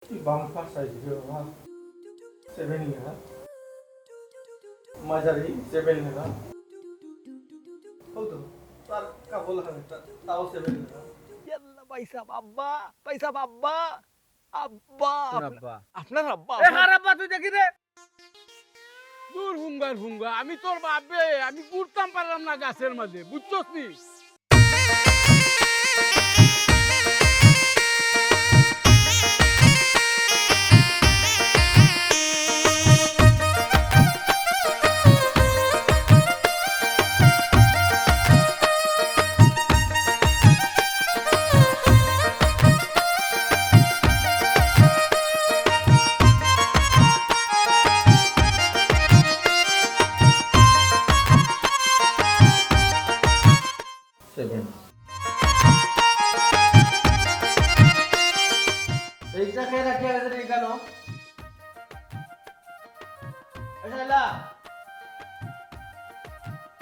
Bumper size হ্যাঁ 7 लेगा মাঝারি 7 लेगा হতো তার কাবল হবে তাও 7 लेगा ইয়াল্লা পয়সা আব্বা পয়সা আব্বা আব্বা কোন আব্বা? আপনার আব্বা এ কার আব্বা তুই দেখি রে দূর হুঙ্গার হুঙ্গা আমি তোর বাপে আমি ঘুরতাম পারলাম না গাছের মাঝে বুঝছস নি সেভেন এইটা কে রাখি আছে রে কেন শালা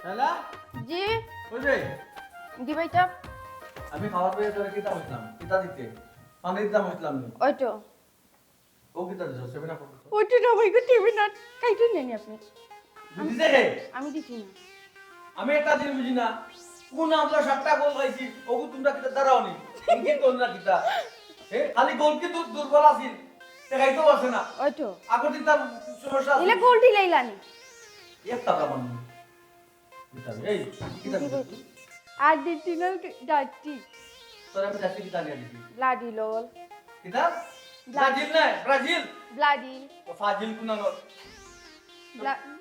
শালা জি ওই রে দি ভাইটা আমি খাওয়ার পেয়ে তোরে কিতা বললাম কিতা দিতে পানি দিতাম বললাম ওইটো ও কিতা দিছ সেভেন আপ ওইটো না ভাই গো টিভি না কাইটো নেনি আপনি দিছে হে আমি দিছি না আমি একটা দিন বুঝি না কোন আমরা সাতটা গোল খাইছি ওগু তোমরা কিতা দাঁড়াও নি ইনকি তোর না কিতা হে খালি গোল কি দুর্বল আছিল দেখাইতো আছে না ওইটো আগর দিন তার সমস্যা ইলে গোল্ডি লাইলানি এক টাকা মান কিতা এই কিতা আর্জেন্টিনার ডাটি তোর আমি জাতি কিতা নিয়ে দিছি ব্লাডি লল কিতা ব্রাজিল না ব্রাজিল ব্লাডি ও ফাজিল কুনা ন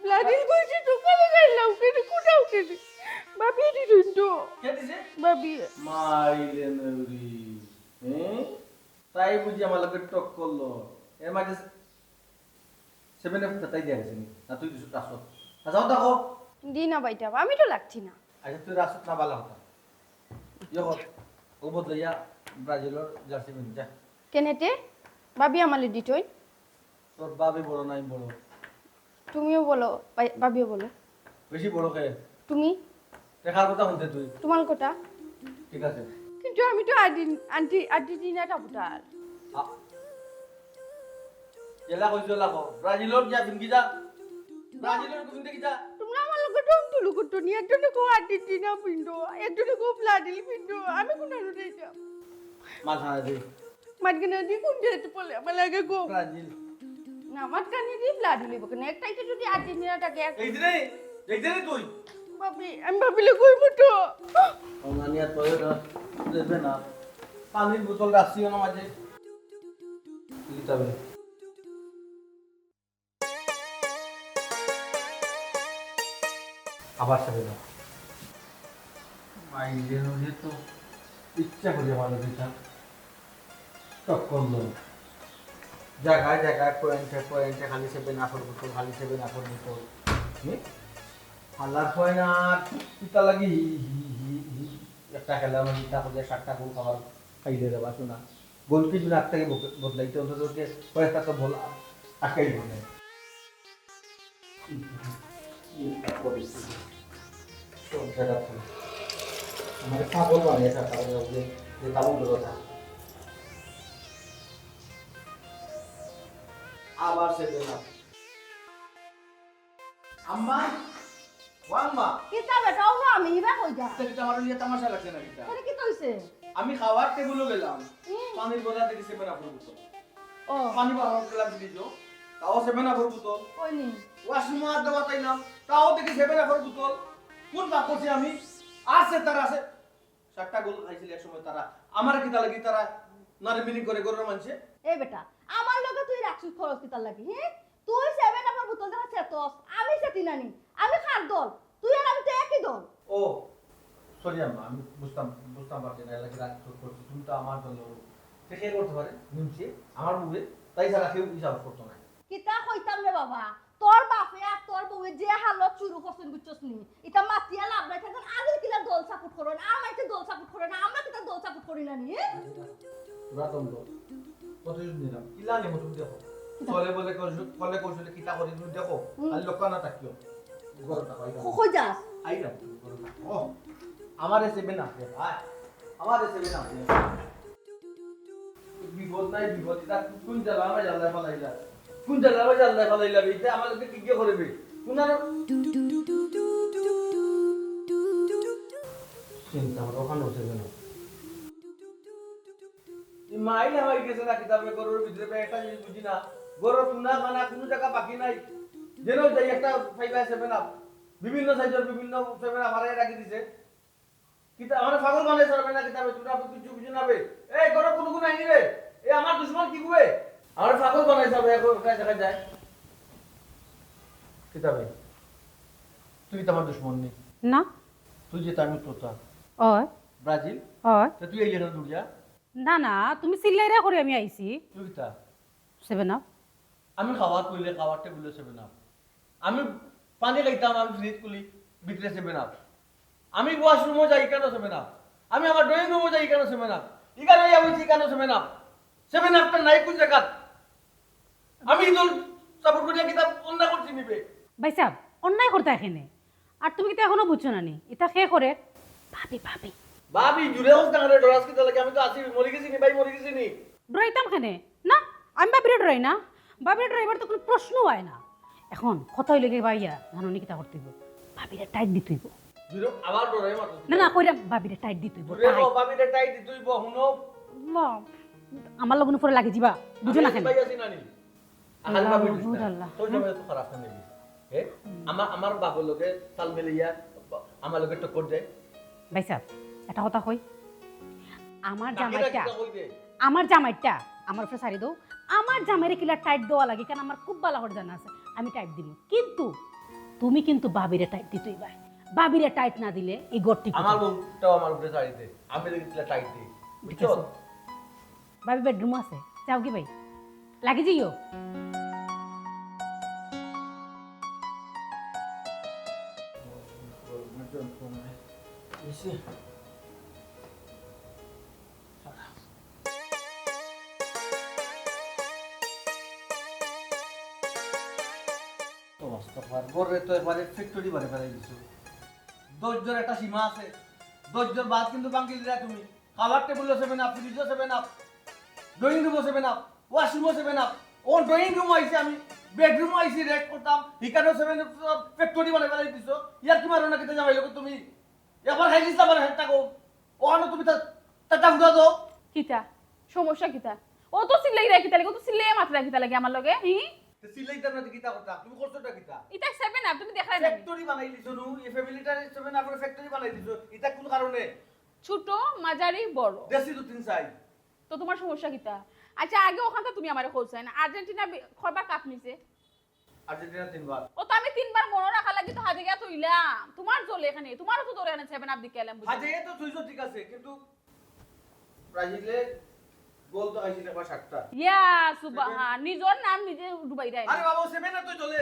ব্লাডি কইছি তো কালে গাইলাম কেন কোটাও কেন বাবি দি দুটো কে দিছে বাবি মাইলে নউরি তাই বুঝি আমার লগে টক করলো এর মাঝে সেভেন এফ তাই দিয়া গেছে না তুই কিছু রাসত যাও দেখো দি না ভাইটা আমি তো লাগছি না আচ্ছা তুই রাসত না বালা হতা ইয়ে ও বদলাইয়া ব্রাজিলের জার্সি পিন যা কেনেতে বাবি আমালে দিতই তোর বাবি বড় নাই বড় তুমিও বলো বাবিও বলো বেশি বড় কে তুমি দেখার কথা শুনতে তুই তোমার কোটা ঠিক আছে কিন্তু আমি তো আর্জেন্টিনাটা ভোটার এলা কইছো লাগো ব্রাজিলের যা পিনকি যা ব্রাজিলের পিনতে কি যা তোমরা আমার লোক টম তুলু করতো নি একজনে কো আর্জেন্টিনা পিন্ডো একজনে কো ব্রাজিল পিন্ডো আমি কোন রুটে যাব মাথা দে মাঝখানে দি কোন যেতে বলে আমার লাগে গো ব্রাজিল না মাঝখানে দি ব্রাজিল লিব কেন একটাই তো যদি আর্জেন্টিনাটাকে এই দিনে তুই বাবি আমি ভাবিলে কই মতো অনানিয়া তোয় না দেবে না পানির বোতল রাখছিও না মাঝে লিটাবে আবার সাথে না মাইলে নদী তো ইচ্ছা করি আমার দিতা টক করলো জায়গায় জায়গায় পয়েন্টে খালি সেভেন আফর বোতল খালি সেভেন আফর বোতল আল্লাহর কয় না পিতা লাগি একটা খেলা মানে ইটা করে 7টা গোল খাবার খাইলে দেবা শোনা গোল কি জন্য আটটাকে বদলাইতে অন্তত কয়েকটা তো বল আটকাই বলে আমার পাগল বানিয়ে থাকা যে তাবু কথা আবার সে দিলাম আম্মা ওয়াম্মা কিতা বেটাও না আমি ইবা কই যা এটা আমার লিয়ে তামাশা লাগছে না এটা আরে কি কইছে আমি খাওয়ার টেবিলে গেলাম পানির বোতল থেকে সেভেন আপ বোতল ও পানি বানার গেলাম দিছো তাও সেভেন আপ বোতল কইনি ওয়াশরুমে আর দেওয়া তাইলাম তাও দেখি সেভেন আপ বোতল কোন পাপ করছি আমি আছে তারা আছে 7টা গোল খাইছিল এক সময় তারা আমার কিতা লাগি তারা নারমিনি করে গরুর মানছে এ বেটা আমার লগে তুই রাখছিস খরচ কিতার লাগি হ্যাঁ তুই সেভেন আমার বোতল দেখা চেতস আমি সেতি নানি আমি খার দল তুই আর আমি তো একই দল ও সরি আম্মা আমি বুঝতাম পারছি না এলাকি রাগ করছি তুমি তো আমার দল দেখে করতে পারে নিমছে আমার মুখে তাই ছাড়া কেউ হিসাব করতো না কিতা কইতাম রে বাবা তোর বাপে আর তোর বউয়ে যে হালত শুরু করছেন বুঝছস নি এটা মাতিয়া লাভ নাই থাকেন আগে কিলা দল সাপোর্ট করো না আমার কি দল সাপোর্ট করে না আমরা কিতা দল সাপোর্ট করি না নি রাতম তো কত নিলাম কিলা নেমো তুমি দেখো চলে বলে কলে কৌশলে কিতা করি তুমি দেখো আর লোক না থাকিও গরটা পাইবা কই যাস আইরা ও আমার এসে বেনা ভাই আমার এসে বেনা বিপদ নাই বিপদ এটা কোন জ্বালা আমার জ্বালা ফেলাইলা কোন জ্বালা আমার জ্বালা ফেলাইলা এটা আমার লোকে কি করবে কোন আর চিন্তা আমার ওখানে হচ্ছে কেন মাই না হয়ে গেছে না কিতাবে গরুর ভিতরে একটা জিনিস বুঝি না গরুর টুনা খানা কোনো জায়গা বাকি নাই যেন যাই একটা 5/7 আপ বিভিন্ন সাইজের বিভিন্ন 7 আপ হারাই রাখি দিছে কিতা আমার পাগল বানাই সরবে না কিতাবে তোমরা কিছু বুঝি না বে এই গরুর কোনো গুণ আইনি রে এই আমার দুশমন কি কবে আমার পাগল বানাই সরবে এখন কাজ দেখা যায় কিতাবে তুই তো আমার দুশমন নেই না তুই যে তামিল তোতা ওই ব্রাজিল ওই তা তুই এই জায়গা দুড়িয়া না না তুমি চিল্লাইরা করে আমি আইছি তুই কিতা 7 আপ আমি খাওয়ার কইলে খাওয়ার টেবিলে 7 আপ আমি পানি খাইতাম আমি ফ্রিজ খুলি ভিতরে 7 আপ আমি ওয়াশরুমও যাই কেন 7 আপ আমি আমার ড্রয়িং রুমও যাই কেন 7 আপ ইখানে আমি কেন 7 আপ 7 আপটা নাই কোন জায়গা আমি দল সাপোর্ট করিয়া কিতাব অন্য করছি নিবে ভাই সাহেব অন্যায় করতে এখানে আর তুমি কি এখনো বুঝছো না নি এটা খেয়ে করে ভাবি ভাবি ভাবি জুড়ে হোস না রে ডরাস কিতা লাগে আমি তো আছি মরে গেছি নি ভাই মরে গেছি নি ডরাইতাম খানে না আমি বাবিরে ডরাই না বাবিরে ডরাইবার তো কোনো প্রশ্ন হয় না এখন কথা হইলে গে ভাইয়া জানো নি কিতা করতে হইব ভাবিরে টাইট দিতে হইব জুড়ে আবার ডরাই মাত্র না না কইরা ভাবিরে টাইট দিতে হইব জুড়ে ও ভাবি রে টাইট দিতুইব হুনো আমার লগন উপরে লাগে যাবা বুঝো না কেন ভাই আছি নানি আহাল আল্লাহ, ভাবি বহুত আল্লাহ। তো জমে তো খারাপ না নেবি হে আমার বাবার লগে তাল মিলিয়া আমার লগে টক্কর দেয় ভাই সাহেব এটা কথা কই আমার কাকিরা জামাইটা কিতা কই দে আমার জামাইটা আমার উপরে সারি দাও আমার জামাইরে কিলা টাইট দেওয়া লাগে কারণ আমার খুব ভালো করে জানা আছে আমি টাইট দিব কিন্তু তুমি কিন্তু বাবিরে টাইট দিতেই ভাই বাবিরে টাইট না দিলে এই গড়টি আমার বউটাও আমার উপরে ছাড়ি দে আমি লগে কিলা টাইট দি ঠিক বুঝছো আছে। বাবি বেডরুম আছে যাও কি ভাই লাগি যাইও গড়ে তো একবারে ফ্যাক্টরি বারে বারে দিছো ধৈর্যের একটা সীমা আছে ধৈর্যের বাদ কিন্তু বাঙ্গি দিলা তুমি খাবার টেবিলও 7 আপ ফ্রিজও 7 আপ ড্রয়িং রুমও 7 আপ ওয়াশরুমও 7 আপ ও ড্রয়িং রুম আইছে আমি বেডরুম আইছি রেস্ট করতাম ইকানো 7 ফ্যাক্টরি বারে বারে দিছো ইয়ার কি মারো না কিতে যাবাইলো তুমি এবার হাইলিস আবার হেডটা গো ওখানে তুমি তা উড়া দাও কিতা সমস্যা কিতা ও তো সিলাই রাখিতা লাগে ও তো সিলাই মাত্র রাখিতা লাগে আমার লগে হি তো সিলাইতাম না কিতা করতা তুমি করছোটা কিতা ইতা 7 আপ তুমি দেখাই না ফ্যাক্টরি বানাই দিছো নু এই ফ্যামিলিটার 7 আপ ফ্যাক্টরি বানাই দিছো এটা কোন কারণে ছোট মাঝারি বড় দেশি তো তিন সাইজ তো তোমার সমস্যা কিতা আচ্ছা আগে ওখানটা তুমি আমারে খোঁজছাই না আর্জেন্টিনা খরবার কাপ নিছে আর্জেন্টিনা তিনবার ও তো আমি তিনবার মনে রাখা লাগি তো হাতে গিয়া তুইলাম তোমার চলে এখানে তোমারও তো তোর এখানে 7 আপ দিকে এলাম বুঝি আজে তো সুইজো ঠিক আছে কিন্তু ব্রাজিলে গোল তো আইছিল একবার 7টা ইয়া সুবহান নিজর নাম নিজে ডুবাই দেয় আরে বাবা 7 না তো চলে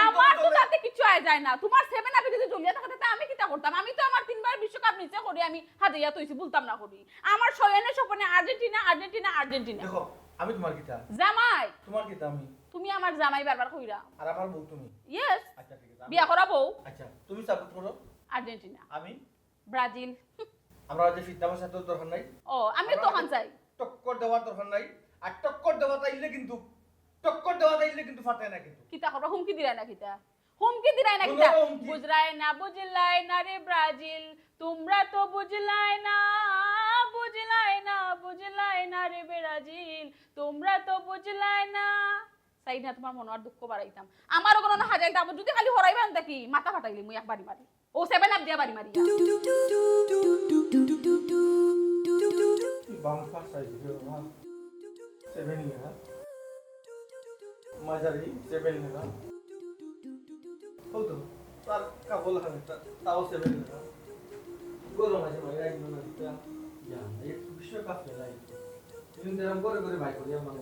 আমার তো তাতে কিছু আয় যায় না তোমার 7 আপে যদি জ্বলিয়া থাকে তা আমি কিটা করতাম আমি তো আমার তিনবার বিশ্বকাপ নিচে করি আমি হাতে গিয়া তুইছি বলতাম না করি আমার শয়নে স্বপ্নে আর্জেন্টিনা আর্জেন্টিনা আর্জেন্টিনা দেখো আমি তোমার কিতা জামাই তোমার কিতা আমি তুমি আমার জামাই বারবার কইরা আর আমার বউ তুমি ইয়েস আচ্ছা ঠিক আছে বিয়া করা বউ আচ্ছা তুমি সাপোর্ট করো আর্জেন্টিনা আমি ব্রাজিল আমরা যে ফিটনামের সাথে দরকার নাই ও আমি তো খান চাই টক্কর দেওয়ার দরকার নাই আর টক্কর দেওয়া তাইলে কিন্তু ফাটে না কিন্তু কিতা করবা হুমকি দিলাই না কিতা হুমকি দিলাই না কিতা কোনো হুমকি। বুঝলাই না রে ব্রাজিল তোমরা তো বুঝলাই না রে ব্রাজিল তোমরা তো বুঝলাই না তাই না তোমার মনে আর দুঃখ বাড়াইতাম আমারও কোনো না হাজাইতাম যদি খালি হরাইবেন দেখি মাথা ফাটাইলি মুই একবারই মারি ও 7 আপ দিয়া বাড়ি মারি বাম্পার সাইজ সেভেন लेगा মাঝারি 7 लेगा হতো তার কা বলা হবে তাও 7 लेगा গোলো মাঝে মাঝে রাইন না দিতা ইয়া এক বিশ্বকাপ খেলাই কিন্তু এরকম করে ভাই করি আমরা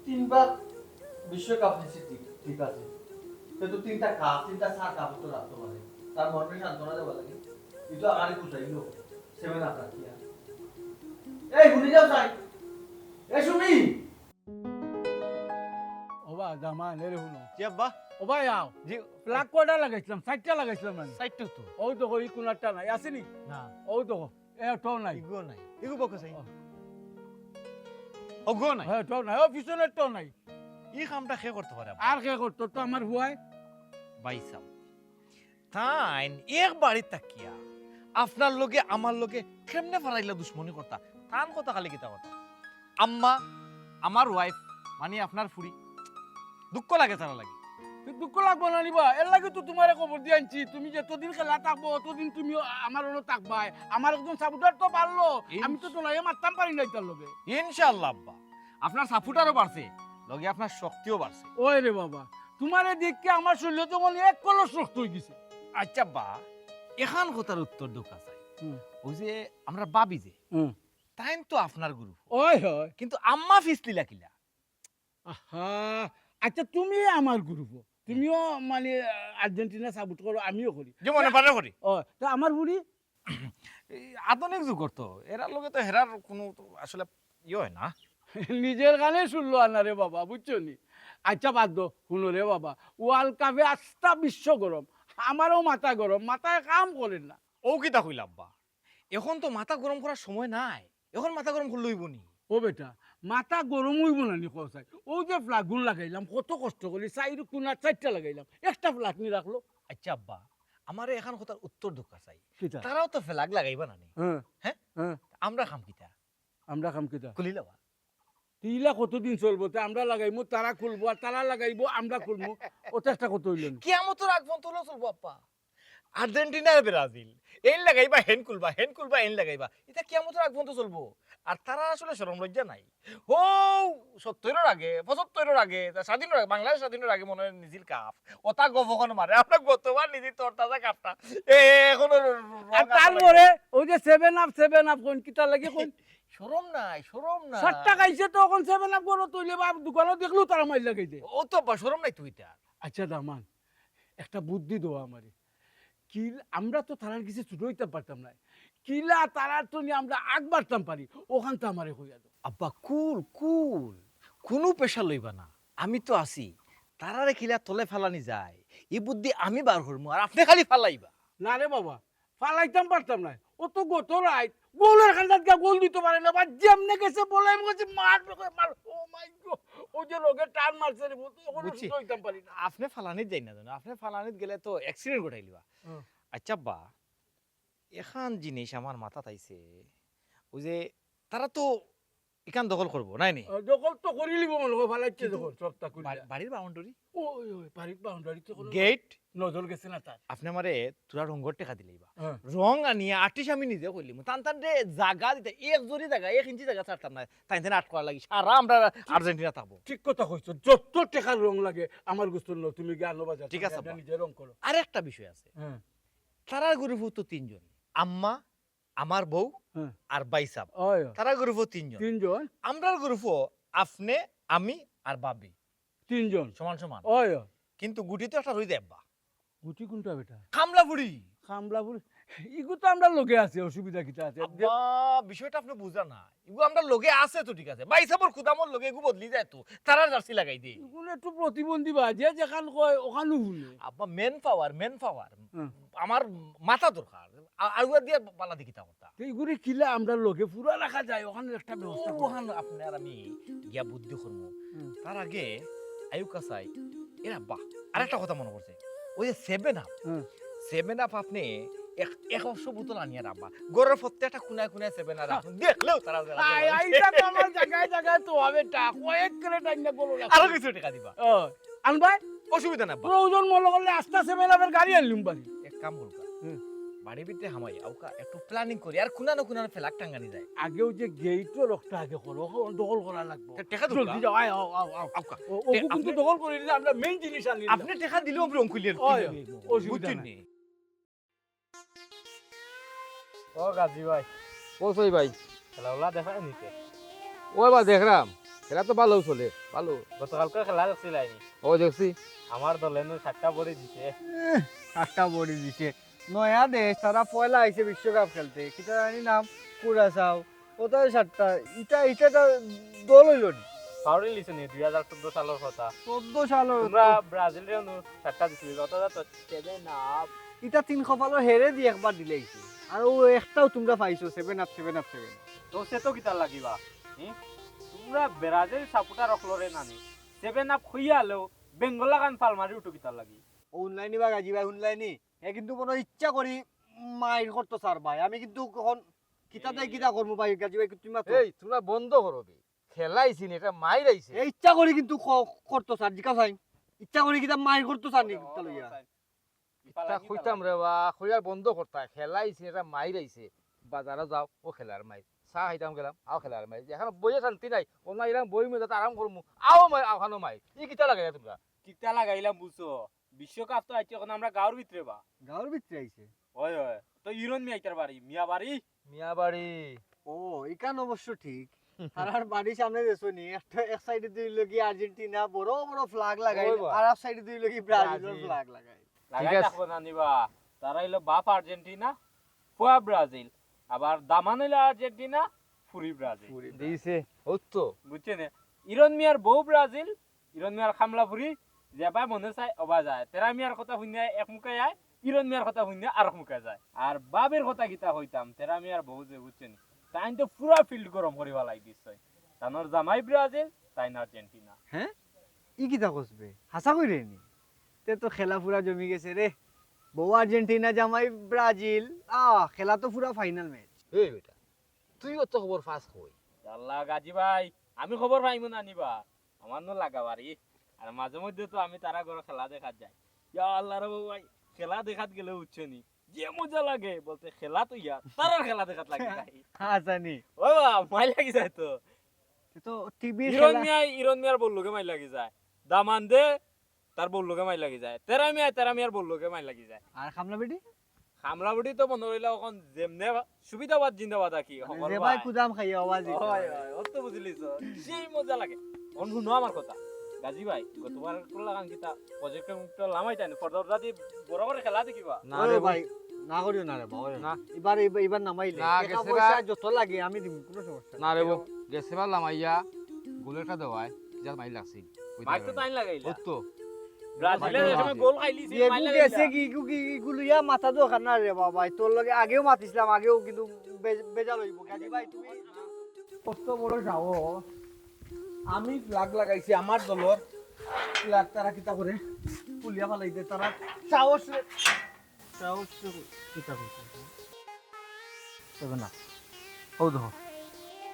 তিনবার বিশ্বকাপ জিতেছি ঠিক আছে কিন্তু তিনটা সার কাপ তো রাখতে পারে তার মনে সান্ত্বনা দেওয়া লাগে কিন্তু আমারই বুঝাইলো 7 আপ রাখিয়া এই ভুলে যাও সাই এই সুমি ওবা জামা নেরে হুনো জি আব্বা ওবা আও জি প্লাগ কোডা লাগাইছিলাম 60টা লাগাইছিলাম মানে সাইটু তো ও তো কই কোনটা নাই আসেনি না ও তো এটাও নাই ইগো নাই ইগো বকো চাই অগো নাই হ্যাঁ এটাও নাই ও পিছনেরটাও নাই ই কামটা খে করতে পারে আর কে করতো তো আমার হুয়াই বাইসাম তাইন এক বাড়ি তাকিয়া আপনার লগে আমার লগে কেমনে ফারাইলা দুশ্মনী করতা তান কথা খালি কিতা কথা আম্মা আমার ওয়াইফ মানে আপনার ফুড়ি দুঃখ লাগে তারা লাগে দুঃখ লাগবো না নিবা এর লাগে তো তোমার খবর দিয়ে আনছি তুমি যতদিন খেলা থাকবো ততদিন তুমি আমার হলো থাকবাই আমার একজন সাপোর্টার তো পারলো আমি তো তোলাই মারতাম পারি না তার লগে ইনশাআল্লাহ আব্বা আপনার সাপোর্টারও বাড়ছে লগে আপনার শক্তিও বাড়ছে ওই রে বাবা তোমার দেখকে আমার শরীর তো মনে এক কলস রক্ত হয়ে গেছে আচ্ছা বা এখান কথার উত্তর দোকা চাই হুম। ওই যে আমরা বাবি যে তাইন তো আপনার গুরু ওই হয় কিন্তু আম্মা ফিসলিলা কিলা আহা আচ্ছা তুমি আমার গ্রুপ তুমিও মানে আর্জেন্টিনা সাপোর্ট করো আমিও করি যে মনে পারে করি ও তা আমার বুড়ি এই আধুনিক যুগ তো এরার লগে তো হেরার কোনো তো আসলে ইয়ে হয় না নিজের গানে শুনলো আনারে বাবা বুঝছো নি আচ্ছা বাদ দো শুনো রে বাবা ওয়ার্ল্ড কাপে আস্তা বিশ্ব গরম আমারও মাথা গরম মাথায় কাম করেন না ও কিতা কইলা আব্বা এখন তো মাথা গরম করার সময় নাই এখন মাথা গরম করলে হইব নি ও বেটা মাথা গরম হইব না নি কসাই ও যে ফ্লাগুন লাগাইলাম কত কষ্ট করি চাইর কোনা চারটা লাগাইলাম একটা ফ্লাগ নি রাখলো আচ্ছা আব্বা আমারে এখন কথার উত্তর দোকা চাই কিতা তারাও তো ফেলাগ লাগাইবা না নি হ্যাঁ হ্যাঁ? হ্যাঁ আমরা খাম কিতা আমরা কাম কিতা খুলি লওয়া তিলা কতদিন চলবো তা আমরা লাগাইবো তারা খুলবো আর তারা লাগাইবো আমরা খুলবো ও চেষ্টা করতে হইলেন কিয়ামতের আগ পর্যন্ত হলো চলবো আব্বা আর্জেন্টিনা আর ব্রাজিল এন লাগাইবা হেন খুলবা এন লাগাইবা এটা কিয়ামতের আগ পর্যন্ত চলবো আর তারা আসলে শরম লজ্জা নাই ও 70 আগে 75 আগে স্বাধীনের আগে বাংলাদেশ স্বাধীনের আগে মনে হয় নিজিল কাপ ওটা গভখন মারে আমরা গতবার নিজিল তোর তাজা কাপটা এখন আর তারপরে ওই যে 7 আপ কোন কিতা লাগে কোন শরম নাই 60 টাকা আইছে তো এখন 7 আপ করো তুইলে বাপ দোকানে দেখলো তারা মাইল লাগাই দে ও তো আব্বা শরম নাই তুই এটা আচ্ছা দামান একটা বুদ্ধি দাও আমারে কি আমরা তো তারার কিছু ছুটো হইতে পারতাম না কিলা তারার তো নিয়ে আমরা আগ বাড়তাম পারি ওখান তো আমারে হইয়া দাও আব্বা কুল কোনো পেশা লইবা না আমি তো আছি তারারে কিলা তলে ফেলানি যায় এই বুদ্ধি আমি বার করবো আর আপনি খালি ফালাইবা না রে বাবা ফালাইতাম পারতাম না ও তো গত রাইট গোলের খান্দাত গা গোল দিতে পারে না বা যেমনে গেছে বলে আমি কাছে মার ও মাই গড ও যে লোকে টান মারছে রে বলতো ওখানে বুঝছি। ছুটো হইতাম পারি না আপনি ফালানিত যাই না জানো আপনি ফালানিত গেলে তো অ্যাক্সিডেন্ট ঘটাই লিবা হুম। আচ্ছা বা এখান জিনিস আমার মাথা তাইছে ওই যে তারা তো এখান দখল করবো নাই নি দখল তো করি লিব মনে হয় ফালাইছে কিন্তু দখল সবটা করি বাড়ির বাউন্ডারি ওই বাড়ির বাউন্ডারি তো কোনো গেট নজর গেছে না তার আপনি আমারে তোরা রঙর টেকা দিলেইবা হ্যাঁ। রং আনিয়ে আর্টিস্ট আমি নিজে কইলিম টান রে জায়গা দিতে এক জোরি জায়গা 1 ইঞ্চি জায়গা ছাড়তাম না তাই তেনে আট করা লাগি সারা আমরা আর্জেন্টিনা থাকবো ঠিক কথা কইছো যত টাকার রং লাগে আমার গোস্তর ন তুমি গে আনো বাজার ঠিক আছে, থেকে, আব্বা। নিজে রং করো আর একটা বিষয় আছে হ্যাঁ তারা গ্রুপ তো 3 জন আম্মা আমার বউ হ্যাঁ। আর বাইসাব ওই তারা গ্রুপ 3 জন তিনজন আমরার গ্রুপ আপনি আমি আর বাবি তিনজন সমান সমান ওই কিন্তু গুটি তো একটা রই যায় আব্বা গুটি কোনটা বেটা কামলা বুড়ি খামলাপুর ইগু তো আমরা লগে আছে অসুবিধা কিটা আছে আব্বা বিষয়টা আপনি বুঝা না এগু আমরা লগে আছে তো ঠিক আছে বাইসাবর খুদামর লগে এগু বদলি যায় তো তারা জার্সি লাগাই দে ইগুলো একটু প্রতিবন্ধী বা যে যেখান কয় ওখানে শুনে আব্বা মেন পাওয়ার হুম। আমার মাথা দরকার আগুয়া দিয়ে পালা দেখি তা কথা তো ইগুলি কিলা আমরা লগে পুরা রাখা যায় ওখানে একটা ব্যবস্থা করো। ওখান আপনার আমি গিয়া বুদ্ধি করবো হুম। তার আগে আয়ুকা চাই এরা বাহ আরেকটা কথা মনে করছে ওই যে 7 আপ হুম। 7 আপ আপনি 100 বোতল আনিয়ে রাখবা গরের প্রত্যেকটা কোনায় 7 আপ দেখলেও তারা আইটা তো আমার জায়গায় জায়গায় তো হবে টা কয়েক করে টাইনা বলো আরো কিছু টাকা দিবা আনবাই অসুবিধা না প্রয়োজন মনে করলে আস্তে আস্তে মেলাবের গাড়ি আনলুম বাড়ি এক কাম করবা হুম। বাড়ির ভিতরে হামাই আউকা একটু প্ল্যানিং করি আর কোনানো ফেলাক টাঙ্গানি যায় আগেও যে গেইটও রক্ত আগে করো ওখানে দখল করা লাগবে টাকা জলদি দিবা যাও আয় আও আও আও আউকা ও কিন্তু আপনি- দখল করে দিলে আমরা মেইন জিনিস আনি আপনি টাকা দিলেও আমি অঙ্কুলিয়ার ওই, অসুবিধা বুঝছেন নাই। নি ও গাজী ভাই বলছই ভাই খেলাগুলা দেখা নিতে ওই বা দেখলাম খেলা তো ভালো চলে ভালো গতকালকে খেলা দেখছিল আইনি ও দেখছি আমার দলে 7টা বড়ি দিছে 7টা বডি দিছে নয়া দেশ তারা পয়লা আইছে বিশ্বকাপ খেলতে কিটা জানি নাম কুরাসাও ওটা 7টা এটা দল হইল নি পাউরি লিছে নি 2014 সালের কথা 14 সালের তোমরা ব্রাজিলের 7টা দিছিল অত তো 7 না এটা 3 কপালো হেরে দি একবার দিলেইছে আর ও একটাও তোমরা পাইছো 7 আপ 7 আপ 7 তো সে তো কিতার লাগিবা তোমরা ব্রাজিল সাপোর্টার অকলরে নানি 7 আপ খুইয়ালেও বেঙ্গল গান ফাল মারি উঠো কিতার লাগি অনলাইনে বা গাজি ভাই অনলাইনে এ কিন্তু কোনো ইচ্ছা করি মাইর করতো স্যার ভাই আমি কিন্তু কখন কিতা দেই কিতা করবো ভাই গাজি ভাই তুমি মাত্র এই তোমরা বন্ধ করবে খেলাইছি নি এটা মাইর আইছে এই ইচ্ছা করি কিন্তু করতো স্যার জিকা ভাই ইচ্ছা করি কিতা মাইর করতো স্যার নি কিতা লইয়া তা কইতাম রে বা কইয়া বন্ধ করতা খেলাইছি এটা মাইর আইছে বাজারে যাও ও খেলার মাইর চা খাইতাম গেলাম আও খেলার মাইর এখন বইয়ে শান্তি নাই ওনা ইরাম বই মে যাতে আরাম করমু আও মাই আখানো মাইর ই কিতা লাগে তোমরা কিতা লাগাইলাম বুঝছো বিশ্বকাপ তো আইছে এখন আমরা গাঁর ভিতরে বা গাঁর ভিতরে আইছে হয় হয় তো ইরন মিয়াইতার বাড়ি মিয়া বাড়ি মিয়াবাড়ি ও ইকান অবশ্য ঠিক তারার বাড়ির সামনে দেছো নি একটা এক সাইডে দুই লগি আর্জেন্টিনা বড় বড় ফ্ল্যাগ লাগাই ওই বা। আর এক সাইডে দুই লগি ব্রাজিলের ব্রাজিল। ফ্ল্যাগ লাগাই লাগাই আছে। থাকবো না নিবা তারা হইলো বাপ আর্জেন্টিনা ফুয়া ব্রাজিল আবার দামান হইলো আর্জেন্টিনা ফুরি ব্রাজিল দিছে ও তো বুঝছেন ইরন মিয়ার বউ ব্রাজিল ইরন মিয়ার খামলা ফুরি যে ভাই মনে চায় অবা যায় তেরা মিয়ার কথা শুনে এক মুখে যায় ইরন মিয়ার কথা শুনে আর এক মুখে যায় আর বাবের কথা কিতা হইতাম তেরা মিয়ার বউ যে বুঝছেন তাই তো পুরা ফিল্ড গরম করিবা লাই দিচ্ছে তানোর জামাই ব্রাজিল তাই না আর্জেন্টিনা হ্যাঁ ই কিতা কসবে হাসা কইরে নি তে তো খেলা পুরা জমি গেছে রে বউ আর্জেন্টিনা জামাই ব্রাজিল খেলা তো পুরা ফাইনাল ম্যাচ এই বেটা তুই অত খবর ফাস কই আল্লাহ গাজী ভাই আমি খবর পাইমু না নিবা আমার নো লাগা বাড়ি আর মাঝে মধ্যে তো আমি তারা ঘরে খেলা দেখাত যাই ইয়া আল্লাহ রে ভাই খেলা দেখাত গেলে উঠছনি যে মজা লাগে বলতে খেলা তো ইয়া তারার খেলা দেখাত লাগে তাই হাসানি ও বাবা মাই লাগি যায় তো তো টিভি ইরন মিয়ার বললোকে মাই লাগি যায় দামান দে তার বললোকে মাই লাগি যায় তেরা মিয়ার বললোকে মাই লাগি যায় আর খামলা বেটি হামলা বুড়ি তো মনে হইলা এখন যেমনে সুবিধাবাদ জিন্দাবাদ কি যে ভাই কুদাম খাইয়া আওয়াজ হয় হয় অত বুঝলিস সেই মজা লাগে অন শুনো আমার কথা গাজী ভাই গতবার করলা কান কিতা প্রজেক্টের মুক্ত লামাই তাই ফর্দা দি বড় করে খেলা দেখিবা না ওরে রে ভাই না করিও না রে বাবা না। এবার নামাইলে না, টাকা গেছে পয়সা গা। যত লাগে আমি দিব কোনো সমস্যা না রে বউ গেছে বা লামাইয়া গোলেরটা দেওয়ায় যা মাইর লাগছিল মাইক তো তাই লাগাইলা ও তো ব্রাজিলের মাইক তো সময় গোল খাইলি সে মাইক এগু গেছে কি ইগুলো ইয়া মাথা দোকান না রে বাবা তোর লগে আগেও মাতিছিলাম আগেও কিন্তু বেজাল হইব কাজী ভাই তুমি কত বড় সাহস আমি ফ্ল্যাগ লাগাইছি আমার দলর ফ্ল্যাগ তারা কিতা করে পুলিয়া ফালাইতে তারা সাহস সাহস কিতা করছে তবে না ও দেখো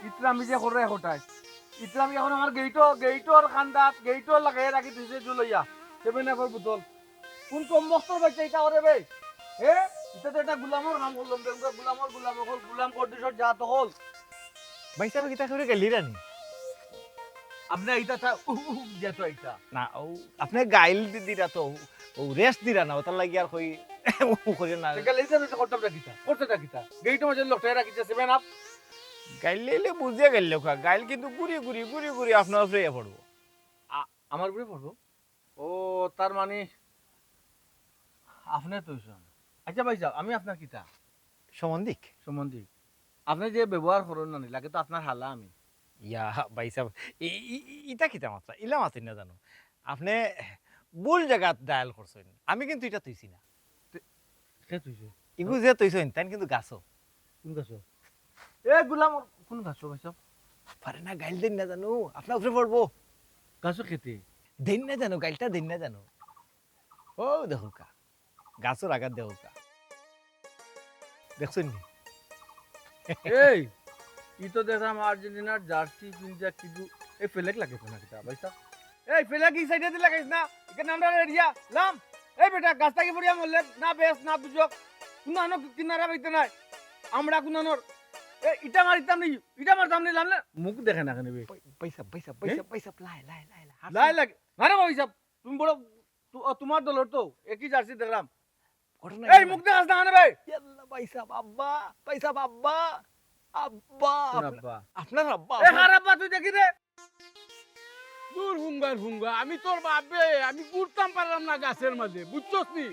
ইতরা আমি যে করে হঠাৎ ইতরা আমি এখন আমার গেইটর খান্দাত গেইটর লাগাই রাখি দিছে জুলইয়া সেভেন আপের বোতল কোন কম বস্তর বাচ্চা এটা করে বে হে এটা তো এটা গুলামর নাম বললাম গুলাম কোর্ডিশর যা তো হল ভাই সাহেব কিতা করে গেলি রানি আপনি এইটা যেত এইটা না ও আপনি গাইল দিরা তো ও রেস্ট দিরা না ওটার লাগি আর কই ও করে না গেলে এইটা তো করতে কিতা গেইটো মাঝে লটে রাখিছে সেভেন আপ গাইল লেলে বুঝিয়ে গেল গাইল কিন্তু গুড়ি আপনার উপরে পড়বো আমার উপরে পড়বো ও তার মানে আপনি তো আচ্ছা ভাই সাহেব আমি আপনার কিতা সম্বন্ধিক সম্বন্ধী আপনি যে ব্যবহার করেন না লাগে তো আপনার হালা আমি ইয়া ভাই সাহেব ইটা কিতা মাত্রা ইলা মাত্রা না জানো আপনি ভুল জায়গাত ডায়াল করছেন আমি কিন্তু এটা তুইছি না কে তুইছে ইগু যে তুইছেন তাই কিন্তু গাছো কোন গাছ এ গুলাম কোন গাছ ভাই সাহেব পারে না গাইল দেন না জানো আপনার উপরে পড়বো গাছ খেতে দেন না জানো গাইলটা দেন না জানো ও দেখো কা গাছের আঘাত দেখো কা দেখছেন নি এই ই তো দেখলাম আর্জেন্টিনার জার্সি পিনজা কিছু এই ফেলেক লাগে না কিতা ভাই সাহেব এই ফেলেক এই সাইডে দিয়ে লাগাইছ না এখানে আমরা এরিয়া লাম এই বেটা গাছটা কি পড়িয়া মরলে না বেশ না দুজক কুনানো কিনারা বাইতে নাই আমরা কুনানোর এ ইটা মারিতাম নি ইটা মারতাম নি লামলে মুখ দেখে না কেন পয়সা লাই লাই লাগে আরে ভাই সাহেব তুমি বড় তোমার দলের তো একই জার্সি দেখলাম এই মুখ দেখাস না কেন ভাই পয়সা আব্বা আব্বা আব্বা আপনার আব্বা এ খারাপ তুই দেখি রে দূর হুঙ্গা আমি তোর বাপে আমি ঘুরতাম পারলাম না গাছের মাঝে বুঝছস নি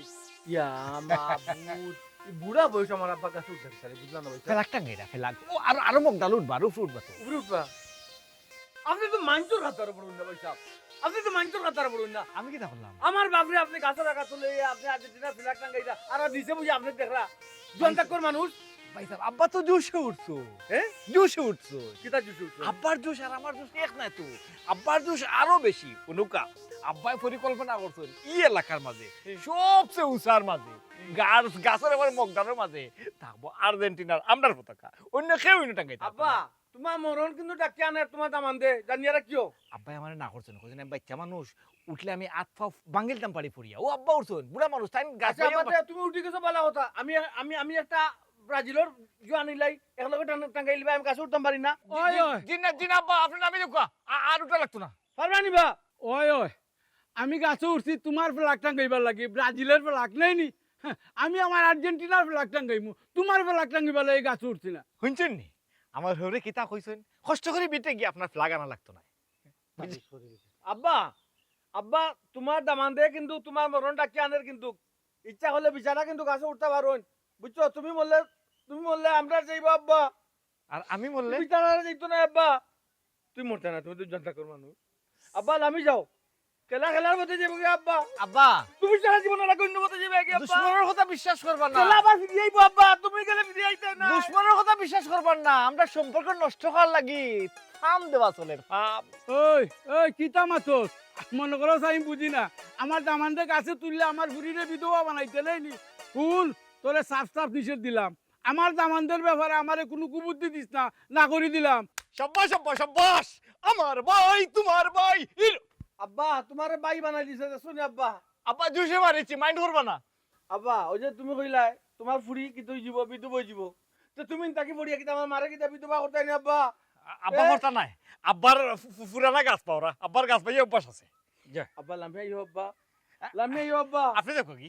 ইয়া মাবুদ বুড়া বয়স আমার আব্বা গাছ উঠতে পারে বুঝলাম না ভাই ফেলাক টাঙ্গাইরা ফেলাক ও আরো মগ ডাল উঠবা রুফ উঠবা তো উপরে উঠবা আপনি তো মাঞ্চুর হাতার উপর উঠনা ভাই সাহেব আপনি তো মাঞ্চুর হাতার উপর উঠনা আমি কি করলাম আমার বাপরে আপনি গাছের রাখা তুলে আপনি আর্জেন্টিনা ফিলাক টাঙ্গাইরা আর দিছে বুঝি আপনি দেখরা জনতাকর মানুষ ভাই সাহেব আব্বা তো জোশে উঠছো হ্যাঁ জোশে উঠছো কিতা জুসু আব্বার জোশ আর আমার জোশ এক নাই তো আব্বার জোশ আরো বেশি অনুকা আব্বাই পরিকল্পনা করছেন এলাকার মাঝে সবচেয়ে উঁচার মাঝে গাছের এবার মগদানের মাঝে থাকবো আর্জেন্টিনার আমরার পতাকা অন্য কেউ অন্য টাঙ্গাই আব্বা তোমার মরণ কিন্তু ডাকি আনে তোমার দামান দে জানিয়ারা কিও আব্বাই আমার না করছেন কইছেন আমি বাচ্চা মানুষ উঠলে আমি আট পা বাঙ্গিলতাম পারি পড়িয়া ও আব্বা উঠছেন বুড়া মানুষ তাই গাছ আচ্ছা আব্বা তুমি উঠি গেছো ভালো কথা আমি আমি আমি একটা ব্রাজিলের জোয়ান ইলাই একলগে টাঙ্গাই লিবা আমি কাছে উঠতাম পারি না ওই ওই জিনা আব্বা আপনি নামে দেখো আর উঠা লাগতো না পারবা নিবা ওই ওই আমি গাছে উঠছি তোমার ফ্লাগ টাঙ্গাইবার লাগি ব্রাজিলের ফ্লাগ নেই নি হ্যাঁ, আমি আমার আর্জেন্টিনার ফ্লাগ টাঙ্গাইমু তোমার ফ্লাগ টাঙ্গাইবার লাগি গাছে উঠছি না শুনছেন নি আমার হরে কিতা কইছেন কষ্ট করে বিটে গিয়ে আপনার ফ্লাগ আনা লাগতো না আব্বা আব্বা তোমার দামান দে কিন্তু তোমার মরণ ডাকি আনের কিন্তু ইচ্ছা হলে বিছানা কিন্তু গাছে উঠতে পারোন বুঝছো তুমি বললে আমরা যাইবো আব্বা আর আমি বললে বিছানা যাইতো না আব্বা তুই মরতে না তুমি তো জনতা কর মানুষ আব্বা নামি যাও খেলার মধ্যে যাবো কি আব্বা আব্বা তুমি সারা জীবন আলাদা অন্য মতো যাবে কি আব্বা দুশ্মনের কথা বিশ্বাস করবার না খেলা আবার ফিরে আইবো আব্বা তুমি গেলে ফিরে আইতে না দুশ্মনের কথা বিশ্বাস করবার না আমরা সম্পর্ক নষ্ট করার লাগি থাম দেওয়া চলে থাম ওই ওই কিতা মাতস মনে করো আমি বুঝি না আমার দামানদে গাছে তুললে আমার ঘুরিরে বিধবা বানাইতে নেই ফুল তোরে সাফ নিষেধ দিলাম আমার দামানদের ব্যাপারে আমারে কোনো কুবুদ্ধি দিস না করে দিলাম সাব্বাস আমার ভাই তোমার ভাই আব্বা তোমারে বাই বানাই দিছে শুনি আব্বা আব্বা জুসে মারিছি মাইন্ড করবা না আব্বা ওই যে তুমি কইলাই তোমার ফুড়ি কি তুই জীব বিধবা জীব তো তুমি তাকে বড়িয়া কি আমার মারে কি বিধবা করতে নি আব্বা আব্বা কথা নাই আব্বার ফুরানা গাছ পাওরা আব্বার গাছ পাই অভ্যাস আছে আব্বা লামে আইও আব্বা লামে আইও আব্বা আপনি দেখো কি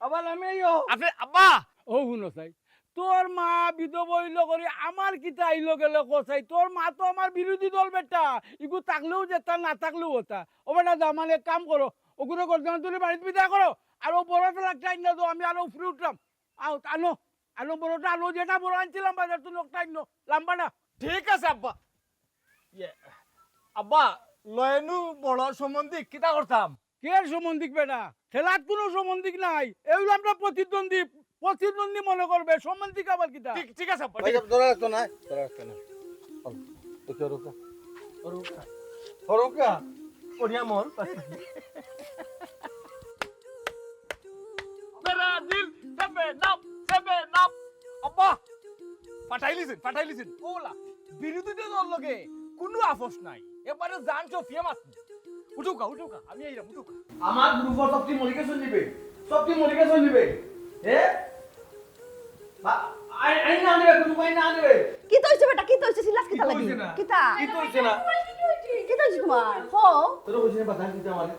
আব্বা লামে আইও আপনি আব্বা ও শুনো চাই তোর মা বিধবা হইল করে আমার কিতা আইলো গেলে কোথায় তোর মা তো আমার বিরোধী দল বেটা ইগু থাকলেও যেতা না থাকলেও হতা ও বেটা দামান এক কাম করো ওগুলো করতে তুমি বাড়িতে বিদায় করো আর ও বড় ফ্লাগটা আইন দাও আমি আরো উপরে উঠলাম আনো আনো বড়টা আনো যেটা বড় আনছিলাম বাজার তুমি লোকটা আইন লাম্বা না ঠিক আছে আব্বা আব্বা লয়নু বড় সম্বন্ধে কিতা করতাম কে সম্বন্ধিক বেটা খেলার কোনো সম্বন্ধিক নাই এগুলো আমরা প্রতিদ্বন্দ্বী মনে করবে সম্বন্ধিক আবার কিতা ঠিক আছে আব্বা ভাই ধরা রাখতো না তো রুকা রুকা রুকা কোনিয়া মোর ব্রাজিল সেভেন আপ আব্বা ফাটাইলিছেন ওলা বিরোধীদের দল লগে কোনো আপোষ নাই এবারে জানছো ফিয়া মাত উঠুকা আমি আইরাম উঠুকা আমার গ্রুপর সবটি মলিকে চলিবে হে আই না আনবে গ্রুপ আই না আনবে কি তো হইছে বেটা কি তো হইছে সিলাস কিতা লাগি হইছে না? কিতা কি তো হইছে না কি তো হইছে তোমার হো তোর হইছে না বাধা কিতা মানে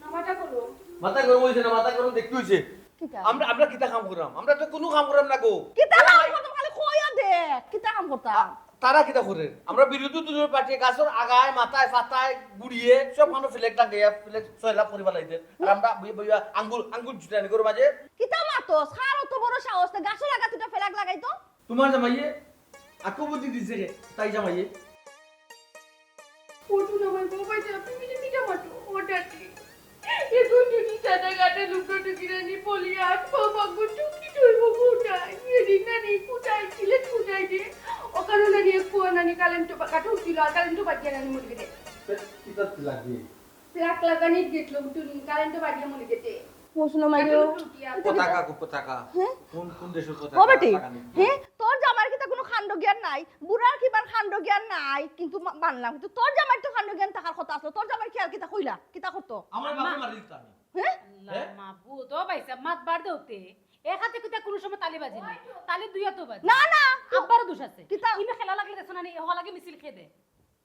নামাটা করো মাথা গরম হইছে না মাথা গরম দেখতে হইছে কিতা আমরা কিতা কাম করাম আমরা তো কোনো কাম করাম না গো কিতা কাম করতাম খালি কইয়া দে কিতা কাম করতাম তারা কিতা করে আমরা বিরোধী দলের পার্টি গাছর আগায় মাথায় ফাতায় গুড়িয়ে সব মানুষ ফ্লেক টাঙ্গাইয়া ফ্লেক সয়লা পরিবার লাইতে আর আমরা বইয়া আঙ্গুল জুটানি করে মাঝে কিতা মাতো সারো তো বড় সাহস তে গাছের লাগা তুই ফেলাক লাগাইতো তোমার জামাইয়ে আকো বুদ্ধি দিছে রে তাই জামাইয়ে ওটু না ভাই বাবাই যা তুমি যে মিটা মাটো ওটাটি এ দুটি সাদা গাটে লুকটো টুকিরানি পলিয়াট বাবা গুটু কি ধরবো কোটাই এদিনা নি কোটাই ছিলে কোটাই দে ওখানে নানি কোয়া নানি কালেন্টো কাটো ছিল আর কালেন্টো বাজিয়া নানি মরে গেছে কিতা লাগবে প্লাক লাগানি গেটলো তুমি কারেন্টো বাজিয়া মরে গেছে প্রশ্ন মাইরো পতাকা হ্যাঁ? কোন দেশের ও বেটি হ্যাঁ তোর জামার কি তা কোনো খান্ড জ্ঞান নাই বুড়ার কিবার খান্ড জ্ঞান নাই কিন্তু মানলাম কিন্তু তোর জামার তো খান্ড জ্ঞান থাকার কথা আসলো তোর জামার কি আর কিতা কইলা কিতা করতো আমার বাবা মারি দিতাম হ্যাঁ মাবু তো ভাইসা মাত বার দেওতে এক হাতে কিতা কোনো সময় তালি বাজে না তালি দুই হাতে বাজে না না আব্বারও দোষ আছে কিতা? ইনো খেলা লাগলে দেখছ না হ লাগে মিছিল খেয়ে দে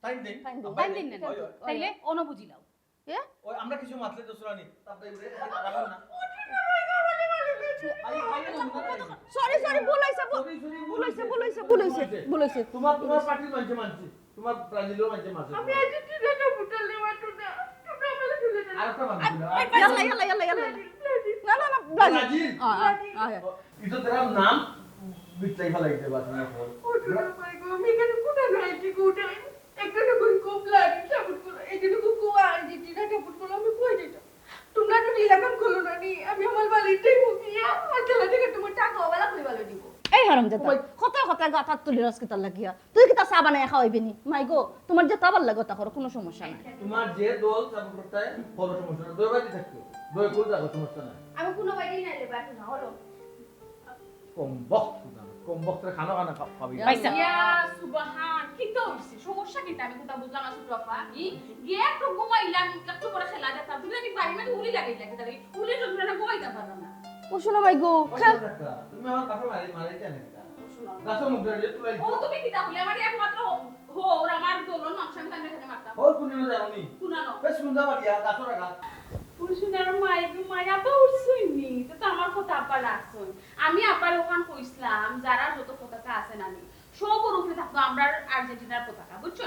টাইম দেন টাইম দিন না তাইলে অন বুঝিলাও এ ওই আমরা কিছু মাতলে তো শুনানি তারপরে রাখুন না সরি বলাইছে তোমার পার্টির মানছে তোমার ব্রাজিলের মানছে আমি আর্জেন্টিনাটা ফুটালে মাটো না তোমরা আমাকে তুলে দাও আরেকটা মানছে ইয়াল্লা না ব্রাজিল আয় এটা তেরা নাম বিটলাই ফেলাইতে বাস না ওটু না ভাই গো আমি কেন কোটা নাইটি কোটাই একটা না কোন কোপ লাগি সাপোর্ট করো এদিকে কো আর্জেন্টিনাটা ফুট করো আমি কই দিতাম তোমরা তো ইলাকান খোলো না নি আমি আমার বালিটাই মুখিয়া আর খেলা থেকে তোমার টাকা ওয়ালা কই ভালো দিব এই হারামজাদা বাপটা গাতার তুলি রসকিতার লাগিয়া তুই কিতা চা বানায় খাওয়াইবি নি মাই গো তোমার যে তাবার লাগে তা করো কোনো সমস্যা নাই তোমার যে দল সাপোর্ট করতে হয় বড় সমস্যা না দই বাড়ি থাকতো দই কোল যাবো সমস্যা নাই আমি কোনো বাইরে নাই রে বাটু না হলো কম বক্তরে খানা খানা খাবি পাইছা ইয়া সুবহান কি তো হইছে সমস্যা কি আমি কথা বুঝলাম না ছোট বাবা গিয়ে একটু ঘুমাইলাম একটু পরে খেলা দেখতাম তুমি আমি বাড়ি মানে উলি লাগাই লাগে তাহলে উলি জন্য না ঘুমাইতে পারলাম না ও শোনো মাই গো তুমি আমার কাছে মারি কেন গাছের মুখ ধরে তুলাই ও তুমি কি তাহলে আমার একমাত্র হো ওর আমার দোলন নকশান কানে কানে মারতাম ওর কোনে জানি কুনানো বেশ সুন্দর বাড়িয়া গাছের রাখা পুরুষের মায়া তো উঠছইনি তো আমার কথা আপা রাখছই আমি আপার ওখান কইছিলাম যারা যত পতাকা আছেন আমি সব উপরে থাকতো আমরা আর্জেন্টিনার পতাকা বুঝছো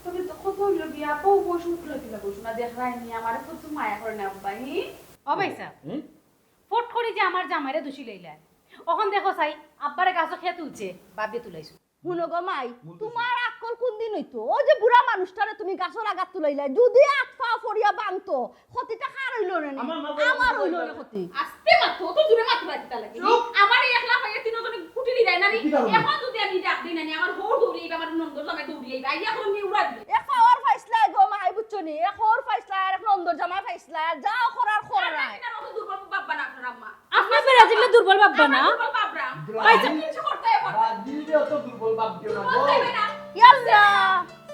তবে তো কত হইলো গিয়া আপা বসে উঠলো কিলা বসু না দেখায়নি আমার কত মায়া করে না আব্বা অবাইসা ফট করে যে আমার জামাইরে দোষী লইলা ওখান দেখো চাই আব্বারে গাছও খেতে উঠছে বাদ দিয়ে তুলাইছো শুনো গো মাই তোমার আকল কোন দিন হইতো ও যে বুড়া মানুষটারে তুমি গাছের আগাত তুলাইলা যদি আটফা ফরিয়া বানতো ক্ষতিটা কার হইলো না আমার হইলো না ক্ষতি আস্তে মাত্র তো দূরে মাত্র বাড়িতে লাগে আমার একলা হয়ে তিনজনে কুটিলি দেয় না এখন যদি আমি ডাক দিই না আমার হোর দৌড়িয়ে আমার নন্দ জামাই দৌড়িয়ে আই এখন নিয়ে উড়া দিবে এ খাওয়ার ফাইসলা গো মাই বুঝছো নি এ খাওয়ার ফাইসলা আর এক নন্দর জামা ফাইসলা যাও করার করাই এটা অত দুর্বল বাবা না আপনার আম্মা আপনার ব্রাজিলে দুর্বল ভাববা না দুর্বল বাবরা পাইছা কিছু করতে হবে দিলে অত দুর্বল বাপ দিও না গো দেবে না ইয়াল্লা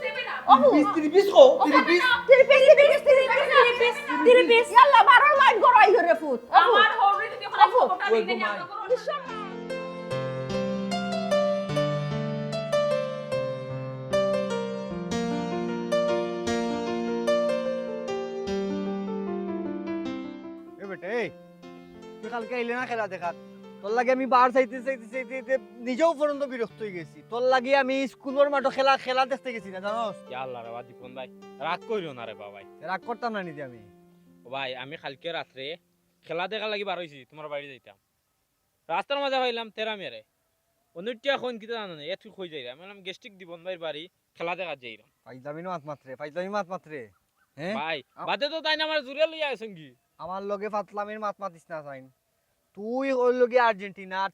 দেবে না ওহু তিরিশ কো তিরিশ তিরি পিস ইয়াল্লা বারো লাইন গড়াই হরে ফুট আমার হোরে যদি ওখানে খবরটা দিতে না এ বেটা এই তুই কালকে আইলে না খেলা দেখাত তোর লাগে আমি বার চাইতে নিজেও পর্যন্ত বিরক্ত হয়ে গেছি তোর লাগে আমি স্কুলের মাঠে খেলা দেখতে গেছি না জানোস আল্লাহ রে দীপন ভাই রাগ কইরো না রে বাবাই রাগ করতাম না নিজে আমি ও ভাই আমি কালকে রাত্রে খেলা দেখা লাগি বার হইছি তোমার বাড়ি যাইতাম রাস্তার মাঝে হইলাম তেরা মেরে অন্যটা এখন কিতা জানো না এত কই যাইরা আমি বললাম গেস্টিক দীপন ভাইয়ের বাড়ি খেলা দেখা যাইরাম ফাইজলামি মাত মাত্রে হ্যাঁ ভাই বাদে তো তাই না আমার জুড়ে লইয়া আছেন কি আমার লগে ফাতলামির মাত মাতিস না চাইন তুই ওই লগে আর্জেন্টিনা আর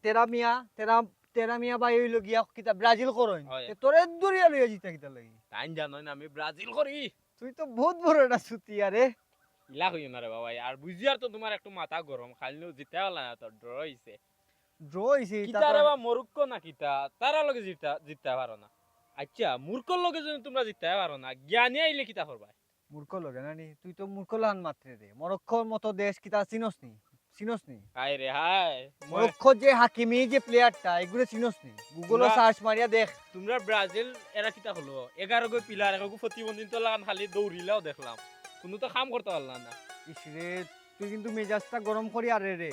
তেরা মিয়া ভাই ওই লগিয়া কিতা ব্রাজিল করইন হয়। তোরে দরিয়া লইয়া জিতা কিতা লাগি তাই জানো না আমি ব্রাজিল করি তুই তো বহুত বড় একটা সুতি আরে ইলা হইও না রে বাবাই আর বুঝি আর তো তোমার একটু মাথা গরম খাইলেও জিতা হলা না তো ড্র হইছে ড্র হইছে কিতা রে বা মরক্কো না কিতা তারা লগে জিততে পারো না আচ্ছা মূর্খর লগে যদি তোমরা জিততে পারো না জ্ঞানী আইলে কিতা করবা মূর্খ লগে নানি তুই তো মূর্খ লান মাত্রে রে মরক্কোর মতো দেশ কিতা চিনস নি হাই রে হাই মরক্কো যে হাকিমি যে প্লেয়ারটা এগুলো চিনস নি গুগলে না। সার্চ মারিয়া দেখ তোমরা ব্রাজিল এরা কিতা হলো 11 গো পিলার 1 গো প্রতিবন্ধী তো লাগান খালি দৌড়িলাও দেখলাম কোনো তো কাম করতে পারলাম না ইসরে তুই কিন্তু মেজাজটা গরম করি আরে রে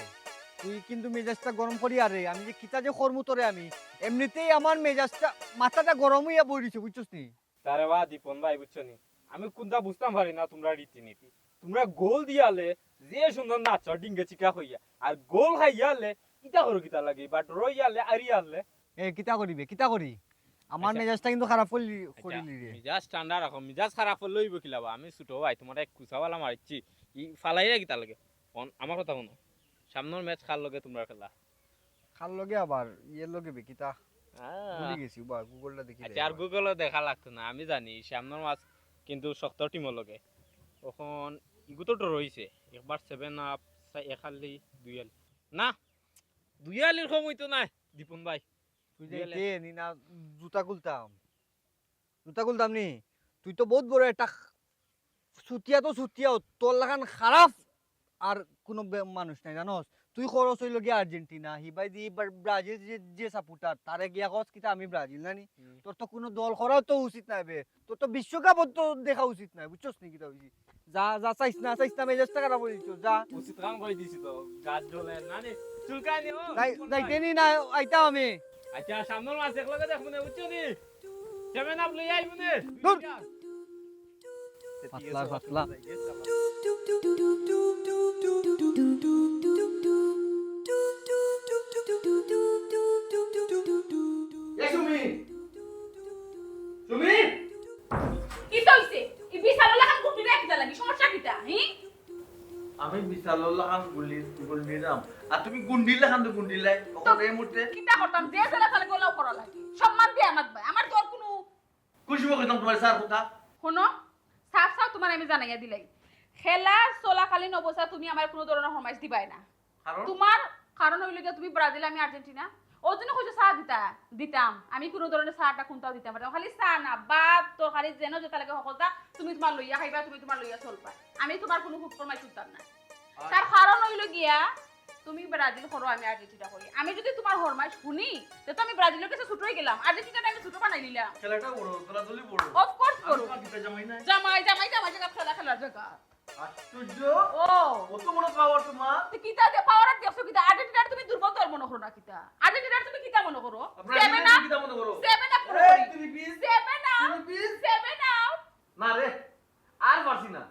আমি যে কিতা যে করমু তোরে আমি এমনিতেই আমার মেজাজটা মাথাটা গরম হইয়া বইরিছে বুঝছস নি তারে বা দীপন ভাই বুঝছো নি আমি কোনটা বুঝতাম পারি না তোমরা রীতিনীতি তোমরা গোল দিয়ালে যে সুন্দর নাচ ডিঙ্গে চিকা হইয়া আর গোল খাইয়ালে কিতা করো কিতা লাগে বাট রইয়ালে আরিয়ালে এ কিতা করি আমার আচ্ছা। মেজাজটা কিন্তু খারাপ করিলি রে মিজাজ ঠান্ডা রাখো মিজাজ খারাপ হলে লইব কিলাবা আমি ছোট ভাই তোমার এক কুচাওয়ালা মারিচ্ছি ই ফালাইয়া কিতা লাগে আমার কথা শুনো সামনের ম্যাচ খাল লগে তোমরা খেলা খাল লগে আবার ইয়ের লগে বে কিতা ভুলে গেছি বা গুগলটা দেখি আচ্ছা আর গুগলে দেখা লাগতো না আমি জানি সামনের ম্যাচ কিন্তু শক্ত টিমের লগে তখন ইগুতো তো রইছে একবার 7 আপ একালি দুইয়াল না দুইয়ালের সময় তো নাই দীপন ভাই তুই যে কে নি না জুতা খুলতাম নি তুই তো বহুত বড় একটা ছুটিয়াও তোর লাগান খারাপ আর কোনো মানুষ নাই জানোস তুই খরচ হইল গিয়া আর্জেন্টিনা হিবাই দি ব্রাজিল যে সাপোর্টার তারে গিয়া কস কিতা আমি ব্রাজিল নানি তোর তো কোনো দল করাও তো উচিত নাই বে তোর তো বিশ্বকাপ তো দেখা উচিত নাই বুঝছস নি কিতা হইছি যা চাইছ না মেজাজটা খারাপ হয়ে দিছ যা উচিত কাম করে দিছি তো গাছ ঢোলে না নে চুলকানি ও যাইতে নি না আইতাম আমি আচ্ছা সামনের মাস একলগে দেখব না বুঝছো নি 7 আপ লই আইব নে দূর। পাতলা তুমি কি হইছে এই বিশাল লাগান কুটি রাখতে লাগি সমস্যা কিটা আমি বিশালর লাগান গুলি দাম আর তুমি গুন্ডিলে খান তো গুন্ডিলাই ওখানে এই মুহূর্তে কিটা করতাম যে ছেলে খালি গোলাও করা লাগে সম্মান দিয়ে আমার ভাই আমার তোর কোনো খুশি হয়ে গেলাম তোমার স্যার কথা শোনো সাফ সাফ তোমার আমি জানাইয়া দিলাই খেলা চলাকালীন অবস্থা তুমি আমার কোনো ধরনের ফরমাইশ দিবাই না কারণ তোমার কারণ হইল গিয়ে তুমি ব্রাজিল আমি আর্জেন্টিনা ওর জন্য কইছো চা দিতাম আমি কোনো ধরনের চাটা কোনটাও দিতাম পারতাম খালি চা না ভাত তরকারি যেন যেটা লাগে সকলটা তুমি তোমার লইয়া খাইবা তুমি তোমার লইয়া চলবা আমি তোমার কোনো ফরমাইশ করতাম না তার কারণ হইল গিয়া তুমি ব্রাজিল করো আমি আর্জেন্টিনা করি আমি যদি তোমার ফরমাইশ শুনি তো আমি ব্রাজিলের কাছে ছুট হয়ে গেলাম আর্জেন্টিনা আমি ছুট বানাই নিলাম খেলাটা বড় খেলাধুলি বড় অফ কোর্স করো পাকিস্তান জামাই নাই জামাই জামাই জামাই জায়গা খেলার জায়গা আশ্চর্য ও কত বড় পাওয়ার তোমার তো কিতা দে পাওয়ার দেখছো কিতা আর্জেন্টিনার তুমি দুর্বল দল মনে করো না কিতা আর্জেন্টিনার তুমি কিতা মনে করো সেভেন আপ কি মনে করো সেভেন আপ এই তুমি piece seven up piece seven up না রে আর পারছি না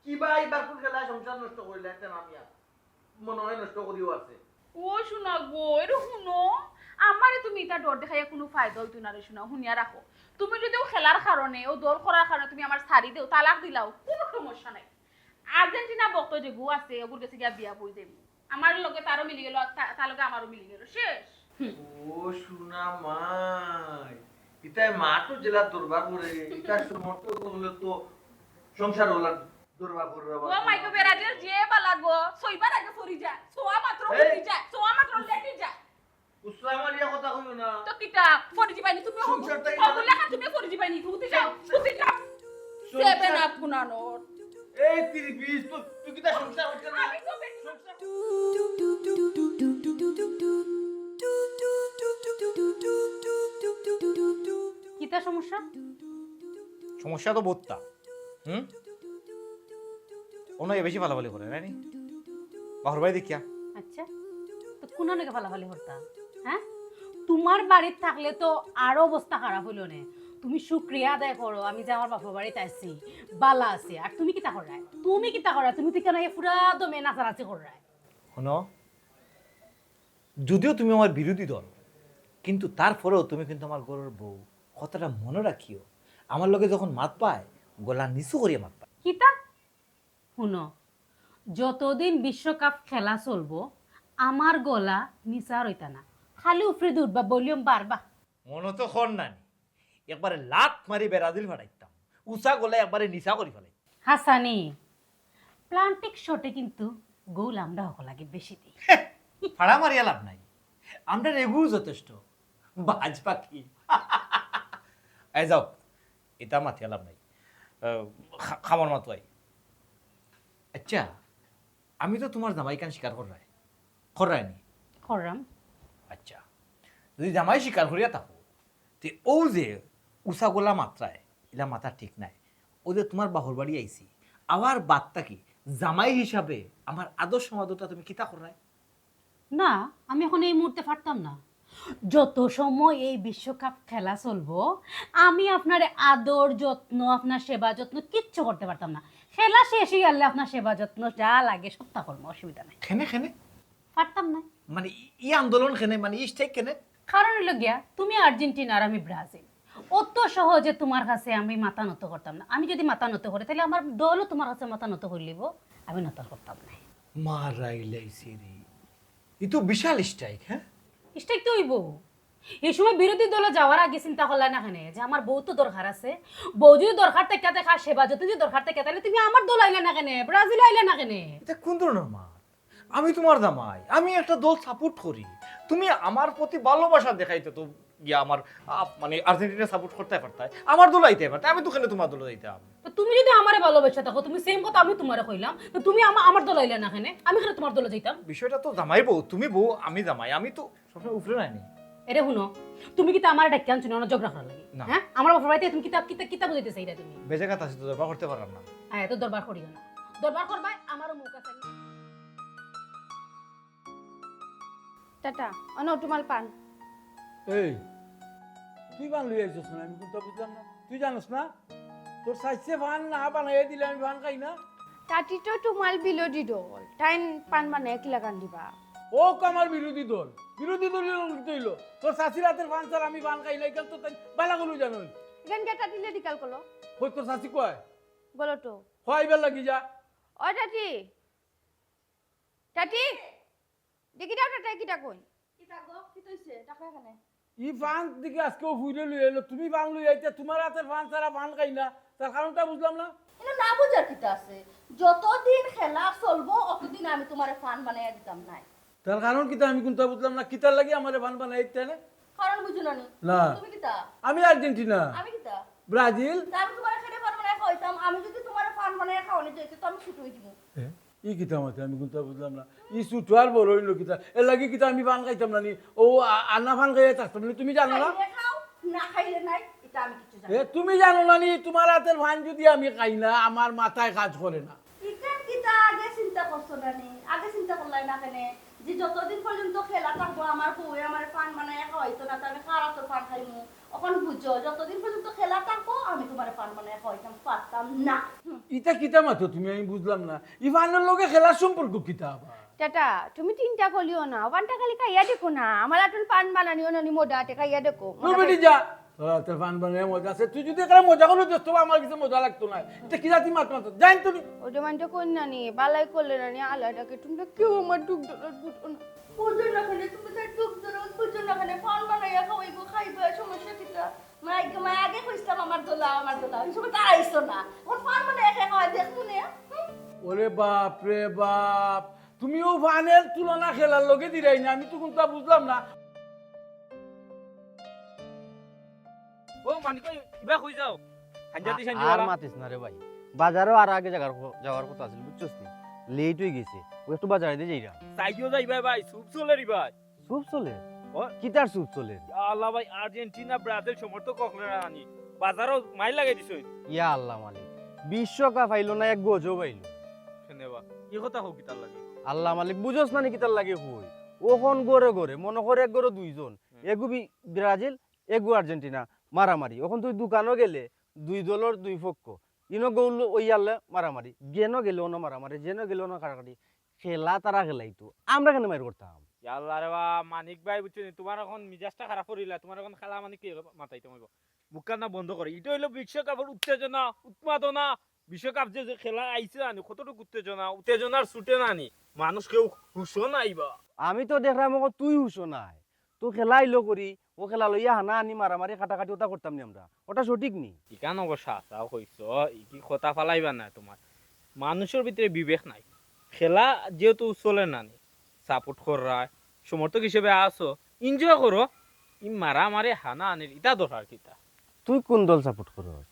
কি ভাই এবার কোন খেলায় সংসার নষ্ট করলে একটা নামিয়া মনে হয় নষ্ট করিও আছে ও শোনা গো এর শুনো আমারে তুমি এটা ডর দেখাইয়া কোনো ফায়দা হইতো না রে শোনা শুনিয়া রাখো তুমি যদি ও খেলার কারণে ও দল করার কারণে তুমি আমার ছাড়ি দেও তালাক দিলাও কোনো সমস্যা নাই আর্জেন্টিনা বক্ত যে গো আছে ওগুর কাছে গিয়া বিয়া বই দেব আমার লগে তারও মিলি গেল তার লগে আমারও মিলি গেল শেষ ও সোনা মাই ইতাই মাটো জেলা দরবার করে এটা সমর্থ করলে তো সংসার হলার দরবার করে ও মাইকো বেরাজের যে বালা গো সইবার আগে ফরি যায় সোয়া মাত্র ফরি যায় সোয়া মাত্র লেটি যায় উসরা মারিয়া কথা কইও না তো কিটা ফরি যাবানি তুমি সংসারটাই ওগুলা তুমি ফরি যাবানি তুই যাও সেভেন আপ গুনানো এই তিরি পিস তো তুই কি তা সংসার হচ্ছে না আমি তো সংসার কিতা সমস্যা? সমস্যা তো বোধটা ওনাকে বেশি ভালোভালি করে রানি বাহর ভাই দেখিয়া আচ্ছা তো কোন নাকি ফালাফালি করতা হ্যাঁ তোমার বাড়িতে থাকলে তো আরো অবস্থা খারাপ হইল না তুমি শুক্রিয়া আদায় করো আমি যে আমার বাপা বাড়িতে আসছি বালা আছে আর তুমি কিতা করায় তুমি তো কেন পুরা দমে নাচানাচি করায় শোনো যদিও তুমি আমার বিরোধী দল কিন্তু তারপরেও তুমি কিন্তু আমার গরুর বউ কথাটা মনে রাখিও আমার লগে যখন মাত পায় গলা নিচু করিয়া মাত পায় কিতা শুনো যতদিন বিশ্বকাপ খেলা চলবো আমার গলা নিচা রইতা না খালি উফরে উঠবা ভলিউম বাড়বা মনে তো খন নানি একবারে লাত মারি বেরাজিল ফাটাইতাম উষা গলা একবারে নিচা করি ফেলাই হাসানি প্লান্টিক শটে কিন্তু গোল আমরা হক লাগে বেশি দিই ফাড়া মারিয়া লাভ নাই আমরা রেগু যথেষ্ট বাজ পাখি এই যাও এটা মাথিয়া লাভ নাই খামার মাতুয়াই আচ্ছা আমি তো তোমার জামাই কান স্বীকার করাই নি কররাম আচ্ছা যদি জামাই স্বীকার করিয়া থাকো তে ও যে উষা গোলা মাত্রায় এলা মাথা ঠিক নাই ও যে তোমার বাহর বাড়ি আইছি আবার বাদটা কি জামাই হিসাবে আমার আদর্শ সমাদরটা তুমি কিতা করাই না আমি এখন এই মুহূর্তে পারতাম না যত সময় এই বিশ্বকাপ খেলা চলবো আমি আপনার আদর যত্ন আপনার সেবা যত্ন কিচ্ছু করতে পারতাম না খেলা শেষ হয়ে গেলে আপনার সেবা যত্ন যা লাগে সবটা করবো অসুবিধা নেই খেনে খেনে পারতাম না মানে ই আন্দোলন খেনে মানে ই স্টেক কেনে কারণ হলো গিয়া তুমি আর্জেন্টিনা আর আমি ব্রাজিল অত সহজে তোমার কাছে আমি মাথা নত করতাম না আমি যদি মাথা নত করি তাহলে আমার দলও তোমার কাছে মাথা নত করে লিব আমি নত করতাম না মারাইলাইছি রে ই তো বিশাল স্ট্রাইক হ্যাঁ স্ট্রাইক তো হইব এই সময় বিরোধী দলে যাওয়ার আগে চিন্তা করলা না কেন যে আমার বউ তো দরকার আছে বউ যদি দরকার থাকে দেখা সেবা যদি দরকার থাকে তাহলে তুমি আমার দল আইলে না কেন ব্রাজিল আইলে না কেন এটা কোন ধরনের মা আমি তোমার জামাই আমি একটা দল সাপোর্ট করি তুমি আমার প্রতি ভালোবাসা দেখাইতে তো গিয়া আমার মানে আর্জেন্টিনা সাপোর্ট করতে পারতাই আমার দল আইতে পারতাই আমি তো কেন তোমার দল যাইতাম তো তুমি যদি আমারে ভালোবাসা থাকো তুমি সেম কথা আমি তোমারে কইলাম তো তুমি আমার দল আইলে না কেন আমি কেন তোমার দলে যাইতাম বিষয়টা তো জামাই বউ তুমি বউ আমি জামাই আমি তো সবসময় উপরে নাইনি এরে শুনো তুমি কি আমার ডাক্তার আনছো না ঝগড়া করার লাগে না। হ্যাঁ আমার বাবার বাড়িতে তুমি কিতাব কিতাব কিতাব বুঝাইতে চাইরা তুমি বেজে কথা আছে তো দরবার করতে পারলাম না হ্যাঁ তো দরবার করিও না দরবার করবাই আমারও মুখ আছে টাটা অনটুমাল পান এই তুই বান লই আইছস না আমি কিন্তু বুঝলাম না তুই জানোস না তোর সাইজে ভান না বানাই দিলে আমি ভান খাই না টাটি তো টুমাল বিলোডি ডল টাইন পান বানায় কি লাগান দিবা ও কামার বিরোধী দল হইল তোর শাশির হাতের ভান স্যার আমি ভান খাই নাই কেন তো তাই বালা গলু জানো এখান কে টাটি লেডিকাল করলো কই তোর শাশি কয় বলো তো হইবার লাগি যা ও টাটি টাটি দেখি দাও টাটা কিটা কই কিটা গো কি কইছে টাকা এখানে ই ফান দিকে আজকেও ফুইলে লই এলো তুমি ফান লই আইতে তোমার হাতের ফান ছাড়া ফান খাই না তার কারণটা বুঝলাম না এটা না বুঝার কিতা আছে যতদিন খেলা চলবো অতদিন আমি তোমারে ফান বানাইয়া দিতাম নাই তার কারণ কিতা আমি কোনটা বুঝলাম না কিতার লাগি আমারে ফান বানাই দিতে না কারণ বুঝো না নি না। তুমি কিতা আমি আর্জেন্টিনা আমি কিতা ব্রাজিল তা আমি তোমারে খেলে ফান বানাইয়া খাওয়াইতাম আমি যদি তোমারে ফান বানাইয়া খাওয়ানি যেত তো আমি ছুটি হয়ে যাবো ই কিতা মাতে আমি কোনটা বুঝলাম না ই ছুটো আর বড় হইলো কিতা এর লাগি কিতা আমি ফান খাইতাম না নি ও আন্না ফান খাইয়া থাকতাম না তুমি জানো না খাইলে খাও না খাইলে নাই এটা আমি কিছু জানি এ তুমি জানো না নি তোমার হাতের ফান যদি আমি খাই না আমার মাথায় কাজ করে না এটা কিতা আগে চিন্তা করছো না নি আগে চিন্তা করলাই না কেন যে যতদিন পর্যন্ত খেলা থাকবো আমার বউয়ে আমার ফান বানাইয়া খাওয়াইতো না তো আমি কার হাতের ফান খাইমু এখন বুঝো যতদিন পর্যন্ত খেলা থাকবো আমি তোমার ফান বানাইয়া খাওয়াইতাম পারতাম না ইটা কিতা মাতো তুমি আমি বুঝলাম না ই ফানের লগে খেলার সম্পর্ক কিতা আবার টাটা তুমি চিন্তা করিও না ওয়ানটা খালি খাইয়া দেখো না আমার আটুল পান বানানিও না নি মোডাতে খাইয়া দেখো নো বেটি যা তোর হাতের ফান বানায় মজা আছে তুই যদি এখানে মজা করলো দোস্ত আমার কিছু মজা লাগতো না এটা কি জাতি মাত মাতো জান তুমি ওটা মানটা কোন না নি বালাই করলে না নি আলাদাকে তোমরা কেউ আমার দুঃখ দরদ বুঝো না বুঝো না কেন তুমি তার দুঃখ দরদ বুঝো না কেন ফান বানাইয়া খাওয়াইবো খাইবা সমস্যা কিতা মাই আগে কইতাম আমার দোলা এই সময় তার আইছো না ওর ফান বানাইয়া খাওয়াই দেখমু নে ওরে বাপ রে বাপ তুমিও ফানের তুলনা খেলার লগে দিরাই না আমি তো কোনটা বুঝলাম না ও মানিক ইবা কই যাও হাঞ্জাতি সাঞ্জি আর মাতিস না রে ভাই বাজারও আর আগে যাওয়ার কথা আছিল বুঝছস নি লেট হয়ে গেছে ও একটু বাজারে দিয়ে যাইরা সাইকেল যাইবা ভাই সুপ চলে রি ভাই সুপ চলে ও কিতার সুপ চলে আল্লাহ ভাই আর্জেন্টিনা ব্রাজিল সমর্থক কখলেরা আনি বাজারও মাইল লাগাই দিছ ইয়া আল্লাহ মালিক বিশ্বকাপ আইলো না এক গজব আইলো শুনেবা ই কথা হোক কি তার লাগে আল্লাহ মালিক বুঝছস না নি কিতার লাগে কই ওখন গরে গরে মনে করে এক গরে দুইজন এগু ব্রাজিল এগু আর্জেন্টিনা মারামারি ওখন তুই দোকানও গেলে দুই দলের দুই পক্ষ ইনো গৌল ওই আল্লে মারামারি গেনো গেলে অন্য মারামারি যেন গেলে অন্য কাটাকাটি খেলা তারা খেলাইতো আমরা কেন মার করতাম আল্লাহ রে বা মানিক ভাই বুঝছেন তোমার এখন মিজাজটা খারাপ করিলা তোমার এখন খেলা মানে কি মাথাইতে হইব মুখখান না বন্ধ করে এটা হইলো বিশ্বকাপের উত্তেজনা উন্মাদনা বিশ্বকাপ যে যে খেলা আইছে আনি কতটুকু উত্তেজনার ছুটে না আনি মানুষ কেউ হুশো নাইবা আমি তো দেখলাম ওকে তুই হুশো নাই তো খেলা আইলো করি ও খেলা লইয়া হানা আনি মারামারি কাটাকাটি ওটা করতাম নি আমরা ওটা সঠিক নি ইকান অবশ্য আশাও কইছ কি কথা ফালাইবা না তোমার মানুষের ভিতরে বিবেক নাই খেলা যেহেতু চলে না নি সাপোর্ট করা সমর্থক হিসেবে আসো এনজয় করো ই মারামারি হানা আনির ইটা দরকার কিতা তুই কোন দল সাপোর্ট করস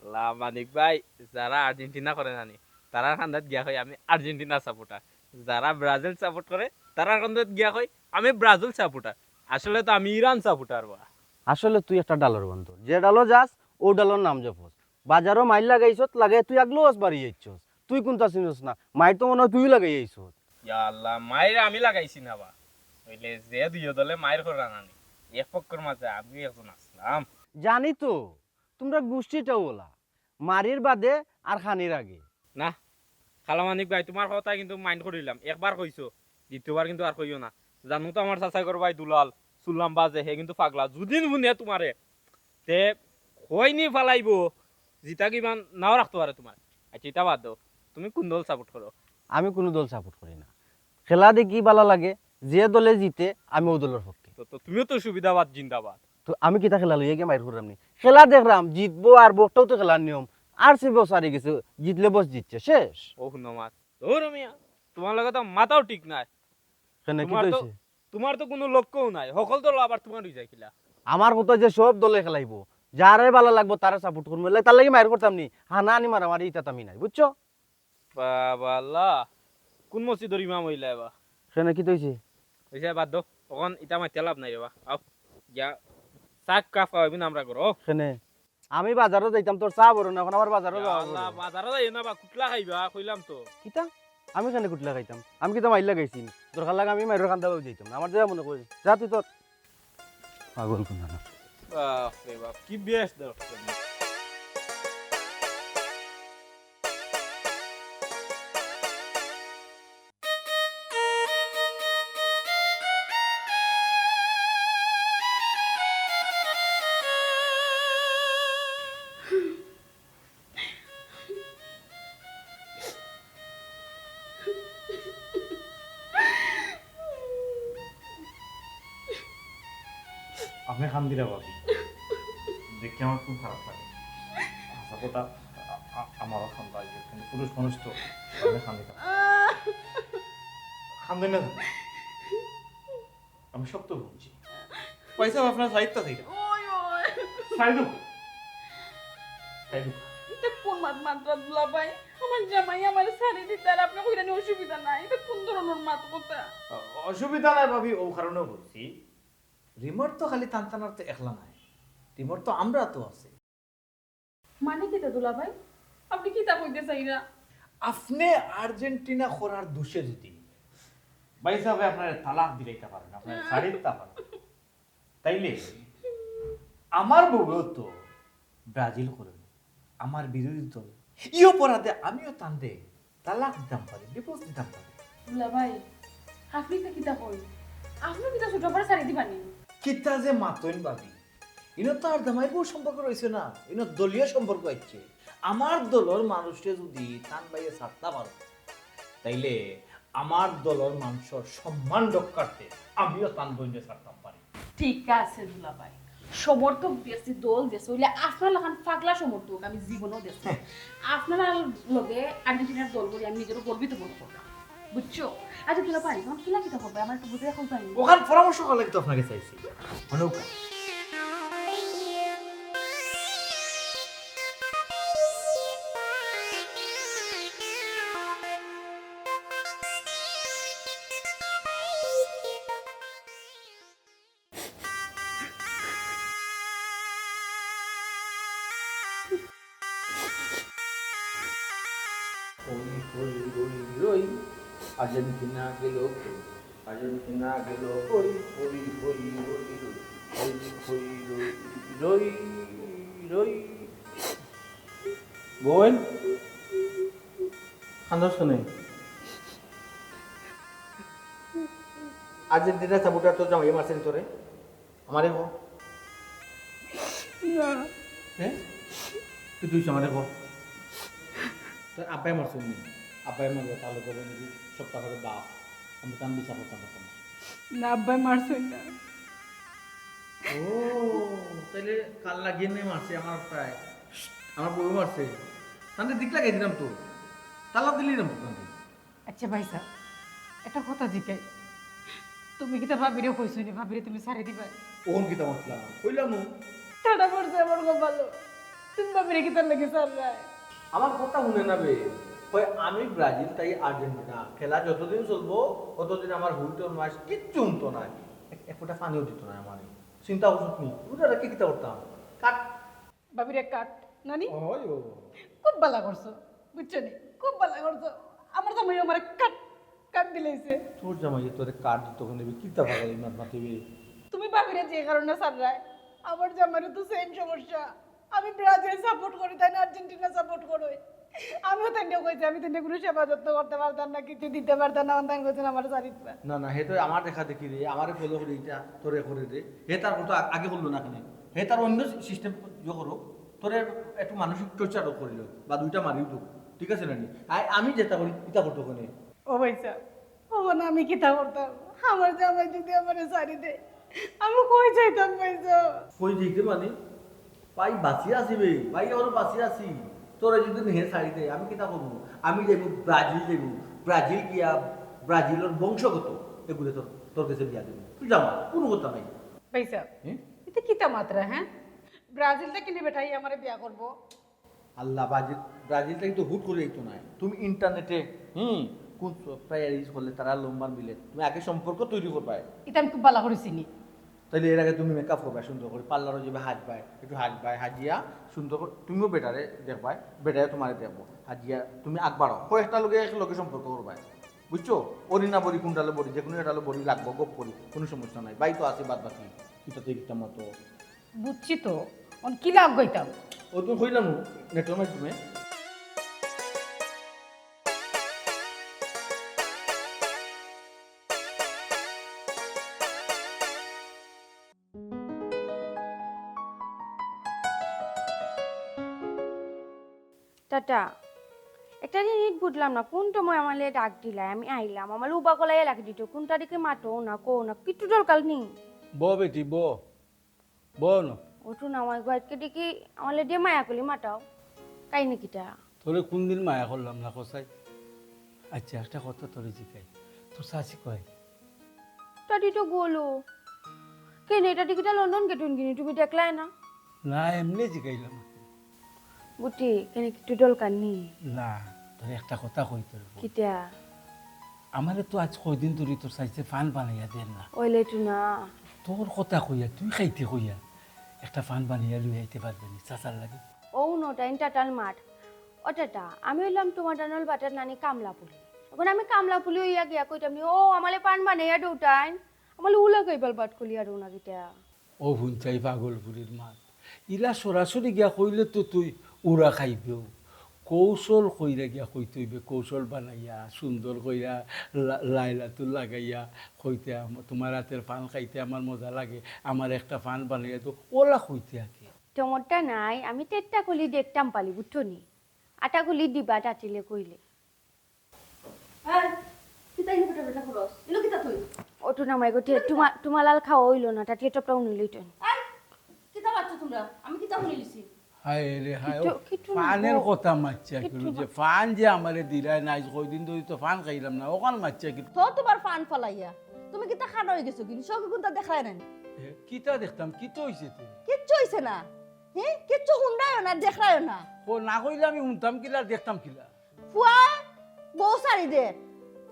আল্লাহ মানিক ভাই যারা আর্জেন্টিনা করে নানি তারা কান্দাত গিয়া কই আমি আর্জেন্টিনা সাপোর্টার যারা ব্রাজিল সাপোর্ট করে তারা কান্দাত গিয়া কই আমি ব্রাজিল সাপোর্টার আসলে তো আমি ইরান সাপোর্টার বা আসলে তুই একটা ডালর বন্ধু যে ডালো যাস ও ডালর নাম জপস বাজারও মাইল লাগাইছত লাগাই তুই আগলোস বাড়ি যাইছস তুই কোনটা চিনস না মাইর তো মনে হয় তুই লাগাই আইছত ইয়া আল্লাহ মায়ের আমি লাগাইছি না বা হইলে যে দুই দলে মায়ের করে নানি এক পক্ষের মাঝে আমি একজন আসলাম জানি তো তোমরা গোষ্ঠীটাও ওলা মারির বাদে আর খানির আগে না খালা মানিক ভাই তোমার কথা কিন্তু মাইন্ড করিলাম একবার কইছো দ্বিতীয়বার কিন্তু আর কইও না জানো তো আমার চাচা ভাই দুলাল সুল্লাম বাজে হে কিন্তু পাগলা যদিন শুনে তোমারে তে হয়নি ফালাইব জিতা কিমান নাও রাখতে পারে তোমার আচ্ছা এটা বাদ দাও তুমি কোন দল সাপোর্ট করো আমি কোনো দল সাপোর্ট করি না খেলা দেখি ভালো লাগে যে দলে জিতে আমি ও দলের পক্ষে তো তুমিও তো সুবিধাবাদ জিন্দাবাদ তো আমি কিতা খেলা লইয়া গিয়ে মাইর করলাম নি খেলা দেখলাম জিতবো আর বকটাও তো খেলার নিয়ম আর সে বস হারিয়ে গেছে জিতলে বস জিতছে শেষ ও শুনমাত ধর মিয়া তোমার লগে তো মাথাও ঠিক নাই কেন কি তোমার তো কইছে তোমার তো কোনো লক্ষ্যও নাই সকল দল আবার তোমার হয়ে যায় কিলা আমার কথা যে সব দলে খেলাইবো যারে ভালো লাগবো তারা সাপোর্ট করবো তার লাগি মাইর করতাম নি হানা আনি মারামারি ইটা আমি নাই বুঝছো বাবা আল্লাহ কোন মসজিদর ইমাম হইলা এবার সেখানে কি তৈছে হইছে বাদ দাও তখন ইটা মাইতে লাভ নাই রেবা আও যা চাক কাফ খাওয়াবি না আমরা করো সেখানে আমি বাজারও যাইতাম তোর চা বড় না এখন আমার বাজারও যাওয়া আল্লাহ বাজারে যাই না বা কুটলা খাইবা কইলাম তো কিতা আমি কেন কুটলা খাইতাম আমি কিতা মাইল লাগাইছি দরকার লাগে আমি মাইরের কান্দা যাইতাম না আমার যা মনে করি যা তুই তোর পাগল কোন না বাপ রে বাপ কি বেশ দাও আপনি খান দিলে ভাবি দেখে আমার খুব খারাপ লাগে আশা কথা আমারও খান লাগবে কিন্তু পুরুষ মানুষ তো আপনি খান দিতাম খান দেন না কেন? আমি সব তো বলছি পয়সা আপনার সাহিত্য থেকে ওই ওই সাইডু সাইডু এটা কোন মাত্রা দুলা ভাই আমার জামাই আমার শাড়ি দিতে আর আপনার কইরা অসুবিধা নাই এটা কোন ধরনের মাত কথা অসুবিধা নাই ভাবি ও কারণে বলছি রিমোট তো খালি টানটানার তো একলা নাই রিমোট তো আমরা তো আছে মানে কি তা দুলা ভাই আপনি কি তা কইতে চাইরা আপনি আর্জেন্টিনা করার দোষে যদি ভাই সাহেব আপনার তালাক দিলাইতে পারেন আপনার শাড়ি দিতে পারেন তাইলে আমার বউও তো ব্রাজিল করে আমার বিরোধী দল ই অপরাধে আমিও তান্দে তালাক দিতাম পারি ডিভোর্স দিতাম পারি দুলা ভাই আপনি তো কি তা কই আপনি কি তা ছোট বড় শাড়ি দিবানি কিতা যে মাতইন ভাবি ইনো তো আর জামাই বউ সম্পর্ক রয়েছে না ইনো দলীয় সম্পর্ক আছে আমার দলের মানুষকে যদি টান বাইয়ে ছাড়তে পারো তাইলে আমার দলের মানুষের সম্মান রক্ষার্থে আমিও টান বইয়ে ছাড়তাম পারি ঠিক আছে দুলা ভাই সমর্থক দেশি দল দেশে হইলে আপনার লাখান পাগলা সমর্থক আমি জীবনও দেশ আপনার লগে আর্জেন্টিনার দল বলে আমি নিজেরও গর্বিত মনে করলাম বুঝছো আচ্ছা দুলা ভাই তোমার কি লাগিতে হবে আমার একটু বুঝে এখন পাই ওখান পরামর্শ করা লাগে তো আপনাকে চাইছি মানে আর্জেন্টিনা গেল আর্জেন্টিনা গেল কই কই কই কই কই রই রই বোন খান্দস শুনে আর্জেন্টিনা সাপোর্টার তো জামাই মারছেন তোরে আমারে গো হ্যাঁ তুই আমারে গো তোর আব্বাই মারছেন নি আব্বাই মারবে তাহলে করবে নাকি সপ্তাহ করে বাপ আমি তো আমি বিচার করতাম পারতাম না আব্বাই মারছেন না ও তাহলে কাল লাগিয়ে নিয়ে মারছে আমার প্রায় আমার বউ মারছে তাহলে দিক লাগাই দিলাম তো তালাক দিলি না তাহলে আচ্ছা ভাই সাহেব একটা কথা জিজ্ঞাই তুমি কি তা ভাবিরে কইছো নি ভাবিরে তুমি ছাড়ি দিবা ওহন কিতা মারলাম কইলাম ঠাডা পড়ছে আমার খুব ভালো তুমি ভাবিরে কি তার লাগে স্যার আমার কথা শুনে না বে কই আমি ব্রাজিল তাই আর্জেন্টিনা খেলা যতদিন চলবো ততদিন আমার হুইটর মাস কিচ্ছু উনতো না এক ফোঁটা পানিও দিত না আমার চিন্তা করছো তুমি ওটা রেখে কিতা করতাম কাট ভাবিরে কাট নানি ওই ও খুব ভালো করছো বুঝছো নি খুব ভালো করছো আমার জামাই আমার কাট কাট দিলেইছে তোর জামাই তোরে কাট দিত ওখানে কিতা ভাগাই মাত মাতিবি তুমি ভাবিরে যে কারণে সাররায় আমার জামাইরও তো সেম সমস্যা আমি ব্রাজিল সাপোর্ট করি তাই না আর্জেন্টিনা সাপোর্ট করি আমিও তাই কইছি আমি তাই কোনো সেবা যত্ন করতে পারতাম না কিছু দিতে পারতাম না অন্যান্য কইছেন আমার শাড়ি দিবা না না হে তো আমার দেখা দেখি রে আমারে ফলো করে এটা তোরে করে দে হে তার কথা আগে বললো না কেন হে তার অন্য সিস্টেম ইয়ে করো তোরে একটু মানসিক টর্চারও করিল বা দুইটা মারিও তো ঠিক আছে নানি আমি যেটা করি ইটা করতো কোনে ও ভাইসা ও না আমি কি তা করতাম আমার জামাই যদি আমার শাড়ি দে আমি কই যাইতাম ভাইসা কই দিতে মানে পাই বাঁচিয়ে আসিবে পাই ওর বাঁচিয়ে আসি তোরা যদি হে ছাড়ি দে আমি কিতা করবো আমি যাইব ব্রাজিল যাইব ব্রাজিল গিয়া ব্রাজিলের বংশগত এগুলো তোর তোর কাছে বিয়া দেবো তুই যাবা কোনো কথা নাই ভাইসা এটা কিতা মাত্রা হ্যাঁ ব্রাজিল থেকে নিয়ে বেটাই আমারে বিয়া করব আল্লাহ ব্রাজিলটা কিন্তু হুট করে দিত না তুমি ইন্টারনেটে কোন সফটওয়্যার ইউজ করলে তারা লম্বার মিলে তুমি আগে সম্পর্ক তৈরি করবা এটা আমি খুব ভালো করেছি নি তাহলে এর আগে তুমি মেকআপ করবা সুন্দর করে পার্লারও যাবে হাজবাই একটু হাজবাই হাজিয়া সুন্দর করে তুমিও বেটারে দেখবাই বেটারে তোমারে দেখবো হাজিয়া তুমি আগবাড়ো কয়েকটা লোকে এক লোকে সম্পর্ক করবা বুঝছো বড়ি না বড়ি কোনটালে বড়ি যে কোনো এটালে বড়ি লাগবো গপ করি কোনো সমস্যা নাই বাই তো আছে বাদ বাকি এটাতে একটা মতো বুঝছি তো অন কি লাভ গইতাম ও তুমি হইলাম নেটের মাধ্যমে টাটা একটা জিনিস বুঝলাম না কোন সময় আমার ডাক দিলাই আমি আইলাম আমার উবা কলাই লাগি দিত কোনটা দিকে মাতো না কো না কিট্টু দরকার নেই ব বেটি ব বল ওঠো না আমার গোয়াইটকে দেখি আমার দিয়ে মায়া কলি মাটাও কাই নাকিটা তোরে কোনদিন মায়া করলাম না কসাই আচ্ছা একটা কথা তোরে জিকাই তোর শাশি কয় টাটি তো গোলো কেন এটা টিকিটা লন্ডন গেটুন কিনি তুমি দেখলাই না না এমনি জিকাইলাম বুটি কেন একটু দরকার নি না তোর একটা কথা কই তোর কিটা আমারে তো আজ কয়দিন ধরে তোর সাইজে ফান বানাইয়া দেন না ওইলে তো না তোর কথা কইয়া তুই খাইতে কইয়া একটা ফান বানাইয়া লই আইতে পারবি না চাচার লাগে ও নোটা টাটাল মাঠ ও টাটা আমি হইলাম তোমার ডানল বাটার নানি কামলা পুলি এখন আমি কামলা পুলি হইয়া গিয়া কইতাম নি ও আমালে পান বানাইয়া দৌটাইন আমালে উলা কইবাল বাট কলিয়া রুনা গিটা ও ভুঞ্চাই পাগলপুরীর মাত ইলা সরাসরি গিয়া কইলে তো তুই উড়া খাইবেও কৌশল কইরা গিয়া কইতে হইবে কৌশল বানাইয়া সুন্দর কইরা লাইলাতু লাগাইয়া কইতে তোমার হাতের পান খাইতে আমার মজা লাগে আমার একটা পান বানাইয়া তো ওলা কইতে আগে টমটটা নাই আমি তেট্টা কলি দেখতাম পালি বুঝছো নি আটা কলি দিবা টাটিলে কইলে এই কিতা ইনো বেটা বেটা খরচ ইনো কিতা তুই ওটো নামাই গো তোমার লাল খাওয়া হইলো না টাটি টপটা উনিলই তো এই কিতা বাচ্চা তোমরা আমি কিতা শুনি লিছি হায় রে হায় কিট্টু- কিট্টু না ফানের গো। কথা মাচ্ছা কিলো যে ফান যে আমারে দিলাই নাই কয়দিন ধরে তো ফান খাইলাম না ওখান মাচ্ছা কি তো তোমার ফান ফলাইয়া তুমি কিতা খানা হয়ে গেছো কিন্তু সব কোনটা দেখায় নাই কিতা দেখতাম কি তো হইছে তে কিচ্ছু হইছে না হ্যাঁ কিচ্ছু হুন্ডায়ও না দেখায়ও না ও না কইলে আমি শুনতাম কিলা দেখতাম কিলা ফুয়া বউ শাড়ি দে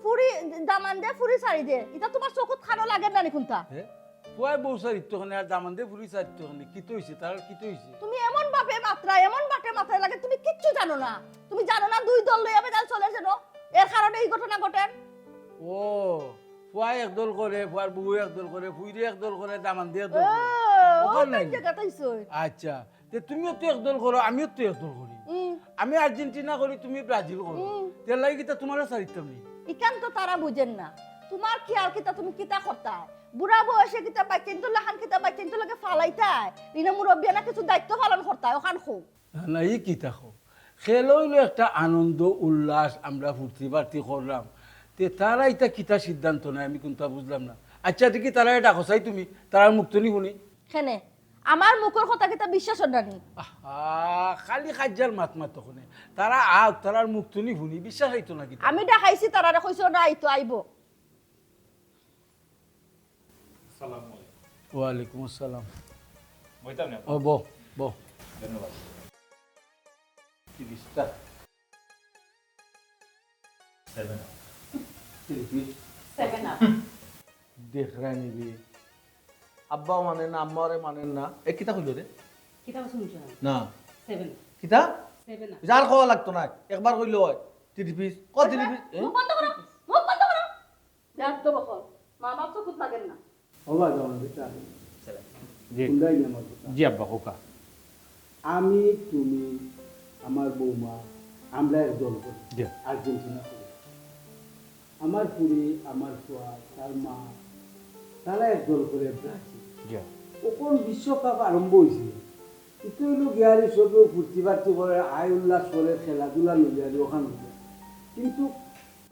ফুরি দামান দে ফুরি শাড়ি দে এটা তোমার চকুত খানো লাগে না কোনটা পুয়াই বউ সারিত্য খানে আর দামান দে ফুরি সারিত্য খানে কি তো হইছে তার কি তো হইছে তুমি এমন বাপে মাত্রা এমন বাটে মাথায় লাগে তুমি কিচ্ছু জানো না তুমি জানো না দুই দল লইয়া বেদাল চলে যেন এর কারণে এই ঘটনা ঘটেন ও ফুয়াই একদল করে ফুয়ার বউ একদল করে ফুইরে একদল করে দামান দিয়ে একদল করে ওখানে নাই। আচ্ছা তে তুমিও তো একদল করো আমিও তো একদল করি আমি আর্জেন্টিনা করি তুমি ব্রাজিল করো তেল লাগি কিতা তোমারও সারিতাম নি ইকান তো তারা বুঝেন না তোমার খেয়াল কিতা তুমি কিতা করতা বুড়া বয়সে কিতা বাইচেন তো লাখান কিতা বাইচেন তো লাগে ফালাইতাই ইনা মুরব্বিয়া না কিছু দায়িত্ব পালন করতা ওখান খুব না ই কি থাকো খেল হইলো একটা আনন্দ উল্লাস আমরা ফুর্তি বার্তি করলাম তে তারা এটা কিতা সিদ্ধান্ত নেয় আমি কোনটা বুঝলাম না আচ্ছা দেখি তারা এটা খসাই তুমি তারা মুক্ত নি শুনি খেনে আমার মুখের কথা কিতা বিশ্বাস নানি খালি খাজ্জার মাত মাত তখন তারা আগ তারার মুক্ত নি শুনি বিশ্বাস হইতো নাকি আমি দেখাইছি তারা কইছো না আইতো আইবো ওয়ালাইকুম আসসালাম বইতাম না ও বো বো ধন্যবাদ তিরিশটা দেখ নিবি আব্বা মানে না আম্মারে মানেন না এ কিতা কইলো রে কিতা শুনছো না 7 কিতা 7 না যার খাওয়া লাগতো না একবার কইলো হয় 30 পিস ক 30 পিস মুখ বন্ধ করো মুখ বন্ধ করো যার তো বকল মা বাপ চকুত লাগেন না হবা যাও না বেটা জি কুন্দাই না আমার কথা। জি আব্বা কোকা আমি তুমি আমার বৌমা আমরা একদল করি জি আর্জেন্টিনা করি আমার পুরি আমার ফুয়া তার মা তারা একদল করে ব্রাজিল জি ওখন বিশ্বকাপ আরম্ভ হয়েছিল কিন্তু হইল গিয়ারি সবে ফুর্তি ফার্তি করে আয় উল্লাস করে খেলাধুলা লইয়ারি ওখান কিন্তু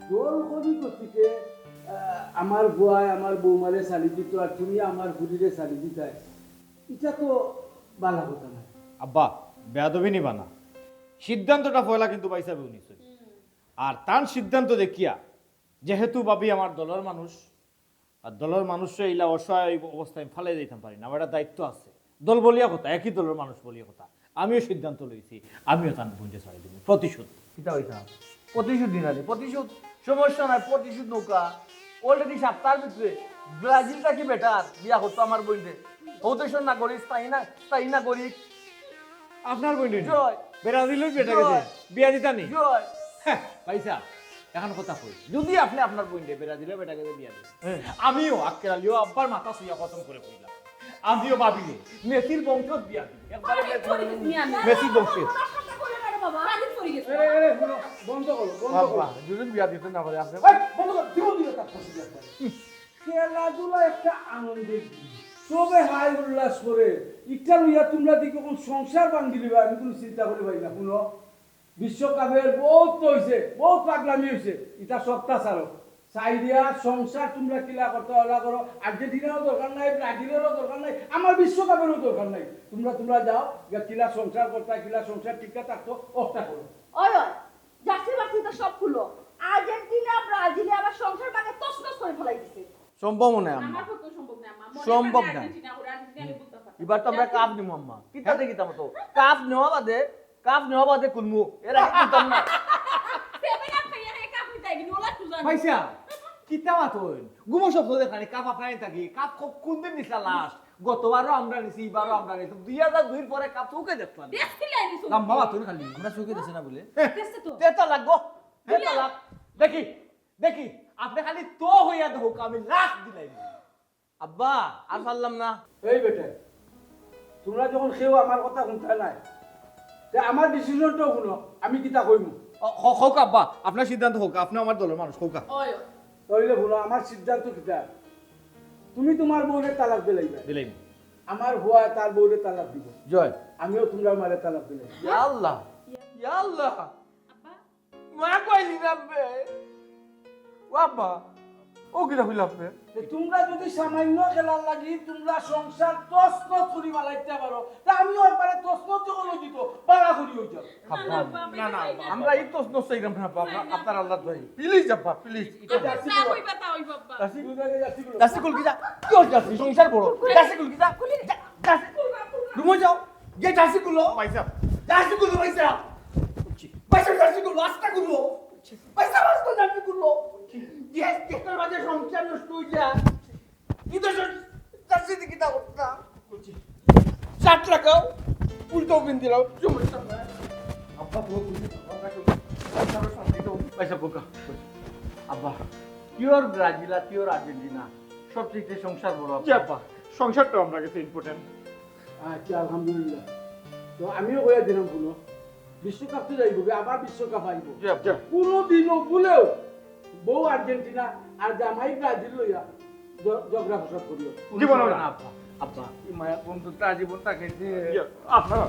দল করি গতিকে আমার বুয়ায় আমার বৌমারে চালি দিত আর তুমি আমার পুরীরে চালি দিতাই এটা তো বালা কথা না আব্বা বেয়াদবি নিবা না সিদ্ধান্তটা পয়লা কিন্তু পাইসাবে উনিশ আর তার সিদ্ধান্ত দেখিয়া যেহেতু ভাবি আমার দলের মানুষ আর দলের মানুষরা এইলা অসহায় অবস্থায় ফালাই দিতাম পারি না আমার একটা দায়িত্ব আছে দল বলিয়া কথা একই দলের মানুষ বলিয়া কথা আমিও সিদ্ধান্ত লইছি আমিও তার বুঝে ছাড়াই দেবো প্রতিশোধ কিতা হইতাম প্রতিশোধ দিনালি প্রতিশোধ সমস্যা নাই প্রতিশোধ নৌকা অলরেডি সপ্তাহের ভিতরে ব্রাজিলটা কি বেটার বিয়া করতো আমার বইতে হৌতেশন না করি স্থায়ী না করি আপনার বইনি জয় বেড়াদিলের বেটা জয়। গেছে বিয়া দিতা নেই জয় পাইসা এখন কথা কই যদি আপনি আপনার বইতে বেড়া দিলে বেটাকে বিয়া দিন আমিও আক্কেল আলিও আব্বার মাথা শুইয়া খতম করে কইলাম আমিও ভাবিলে মেসির বংশ বিয়া দিই একবারে মেসির বংশের বাবা রাজি পড়ে গেছে বন্ধ করো বাবা যদি বিয়া দিতে না পারে আপনি খেলাধুলা একটা আনন্দের জিনিস। সবে হাই উল্লাস করে ইটা লইয়া তোমরা দিকে কোন সংসার বান্ধি লিবা আমি কোনো চিন্তা করি পাই না শুনো বিশ্বকাপের বহুত হয়েছে বহুত পাগলামি হয়েছে এটা সপ্তাহ ছাড়ো সাইডিয়া সংসার তোমরা কিলা করতে ওলা করো, আর্জেন্টিনারও দরকার নাই, ব্রাজিলেরও দরকার নাই, আমার বিশ্বকাপেরও দরকার নাই। তোমরা যাও গিয়া কিলা সংসার করতে, কিলা সংসার টিকা থাকতো অফটা করো। ওই ওই জার্সি বার্সি তো সব খুলো, আর্জেন্টিনা ব্রাজিলে আবার সংসার ভাঙে তছনছ করে ফেলাই দিছে। সম্ভব মনে আম্মা, আমার পক্ষে সম্ভব না আম্মা, মনে সম্ভব হয় না। আর্জেন্টিনা ওরা আর্জেন্টিনা বলতে পারে। এবার তো আমরা কাপ নিমু আম্মা, কিতা দেখি তাম তো কাপ নেওয়া বাদে কুলমু এরা কিতাম না সেভেন আপ খাইয়া রে কাপ নিতে গিনি ওলা তুজান। পয়সা কিতা মাতন গুমো শব্দ দেখানি কাপ আপনাই থাকি কাপ কোন দিন নিছা লাস্ট গতবারও আমরা নিছি এবারও আমরা নিছি 2002 এর পরে কাপ চৌকে দেখলাম দেখছিলাই নি সব। লম্বা মাতন খালি আমরা চৌকে দিছে না বলে দেখছে তো তেতা লাগবো তেতা লাগ দেখি আপনি খালি তো হইয়া দেখো আমি লাখ দিলাই আব্বা আর পারলাম না এই বেটে, তোমরা যখন কেউ আমার কথা শুনতে নাই, তে আমার ডিসিশনটাও শুনো, আমি কিতা কইমু। হোক আব্বা আপনার সিদ্ধান্ত হোক আপনি আমার দলের মানুষ হোক ওই তাইলে শুনো, আমার সিদ্ধান্ত কিতা, তুমি তোমার বউরে তালাক দিলাইবে, দিলাই আমার হুয়া তার বউরে তালাক দিব, জয় আমিও তোমরা মারে তালাক দিলাই। ইয়া আল্লাহ আব্বা মা কইলি না বে বাবা ও কি রাখল আপনি তে তোমরা যদি সামান্য খেলার লাগি তোমরা সংসার তছনছ করি মালাইতে পারো, তা আমিও একবারে তছনছ যখন হই দিত বাড়া করি হই যাও। না না আমরা এই তো নসাইরাম না বাবা আপনার আল্লাহ ভাই প্লিজ আব্বা প্লিজ না কইবা তা ওই বাবা। দাসি কুল কি যা কি হল দাসি সংসার বড় দাসি কুল কি যা দাসি রুমে যাও গে দাসি কুল পয়সা দাসি কুল পয়সা পয়সা দাসি কুল রাস্তা কুল পয়সা রাস্তা দাসি কুল ইয়েস কেটার বাজে সংসার নষ্ট হই যা কি তো দাসি দিকে দাও না চাট লাগাও উল্টো বিন দিলাও সমস্যা নাই আব্বা তো পয়সা পোকা আব্বা পিওর ব্রাজিল আর পিওর আর্জেন্টিনা সব থেকে সংসার বড় আব্বা সংসারটা আমরা কাছে ইম্পর্টেন্ট। আচ্ছা আলহামদুলিল্লাহ, তো আমিও কইয়া দিলাম শুনো, বিশ্বকাপ তো যাইব, আবার বিশ্বকাপ আইব, কোনোদিনও ভুলেও বউ আর্জেন্টিনা আর জামাই ব্রাজিল লইয়া ঝগড়া ফসাদ করিও। জীবনও না। আব্বা আব্বা এই মায়া বন্ধুটা জীবন তাকে আপনারা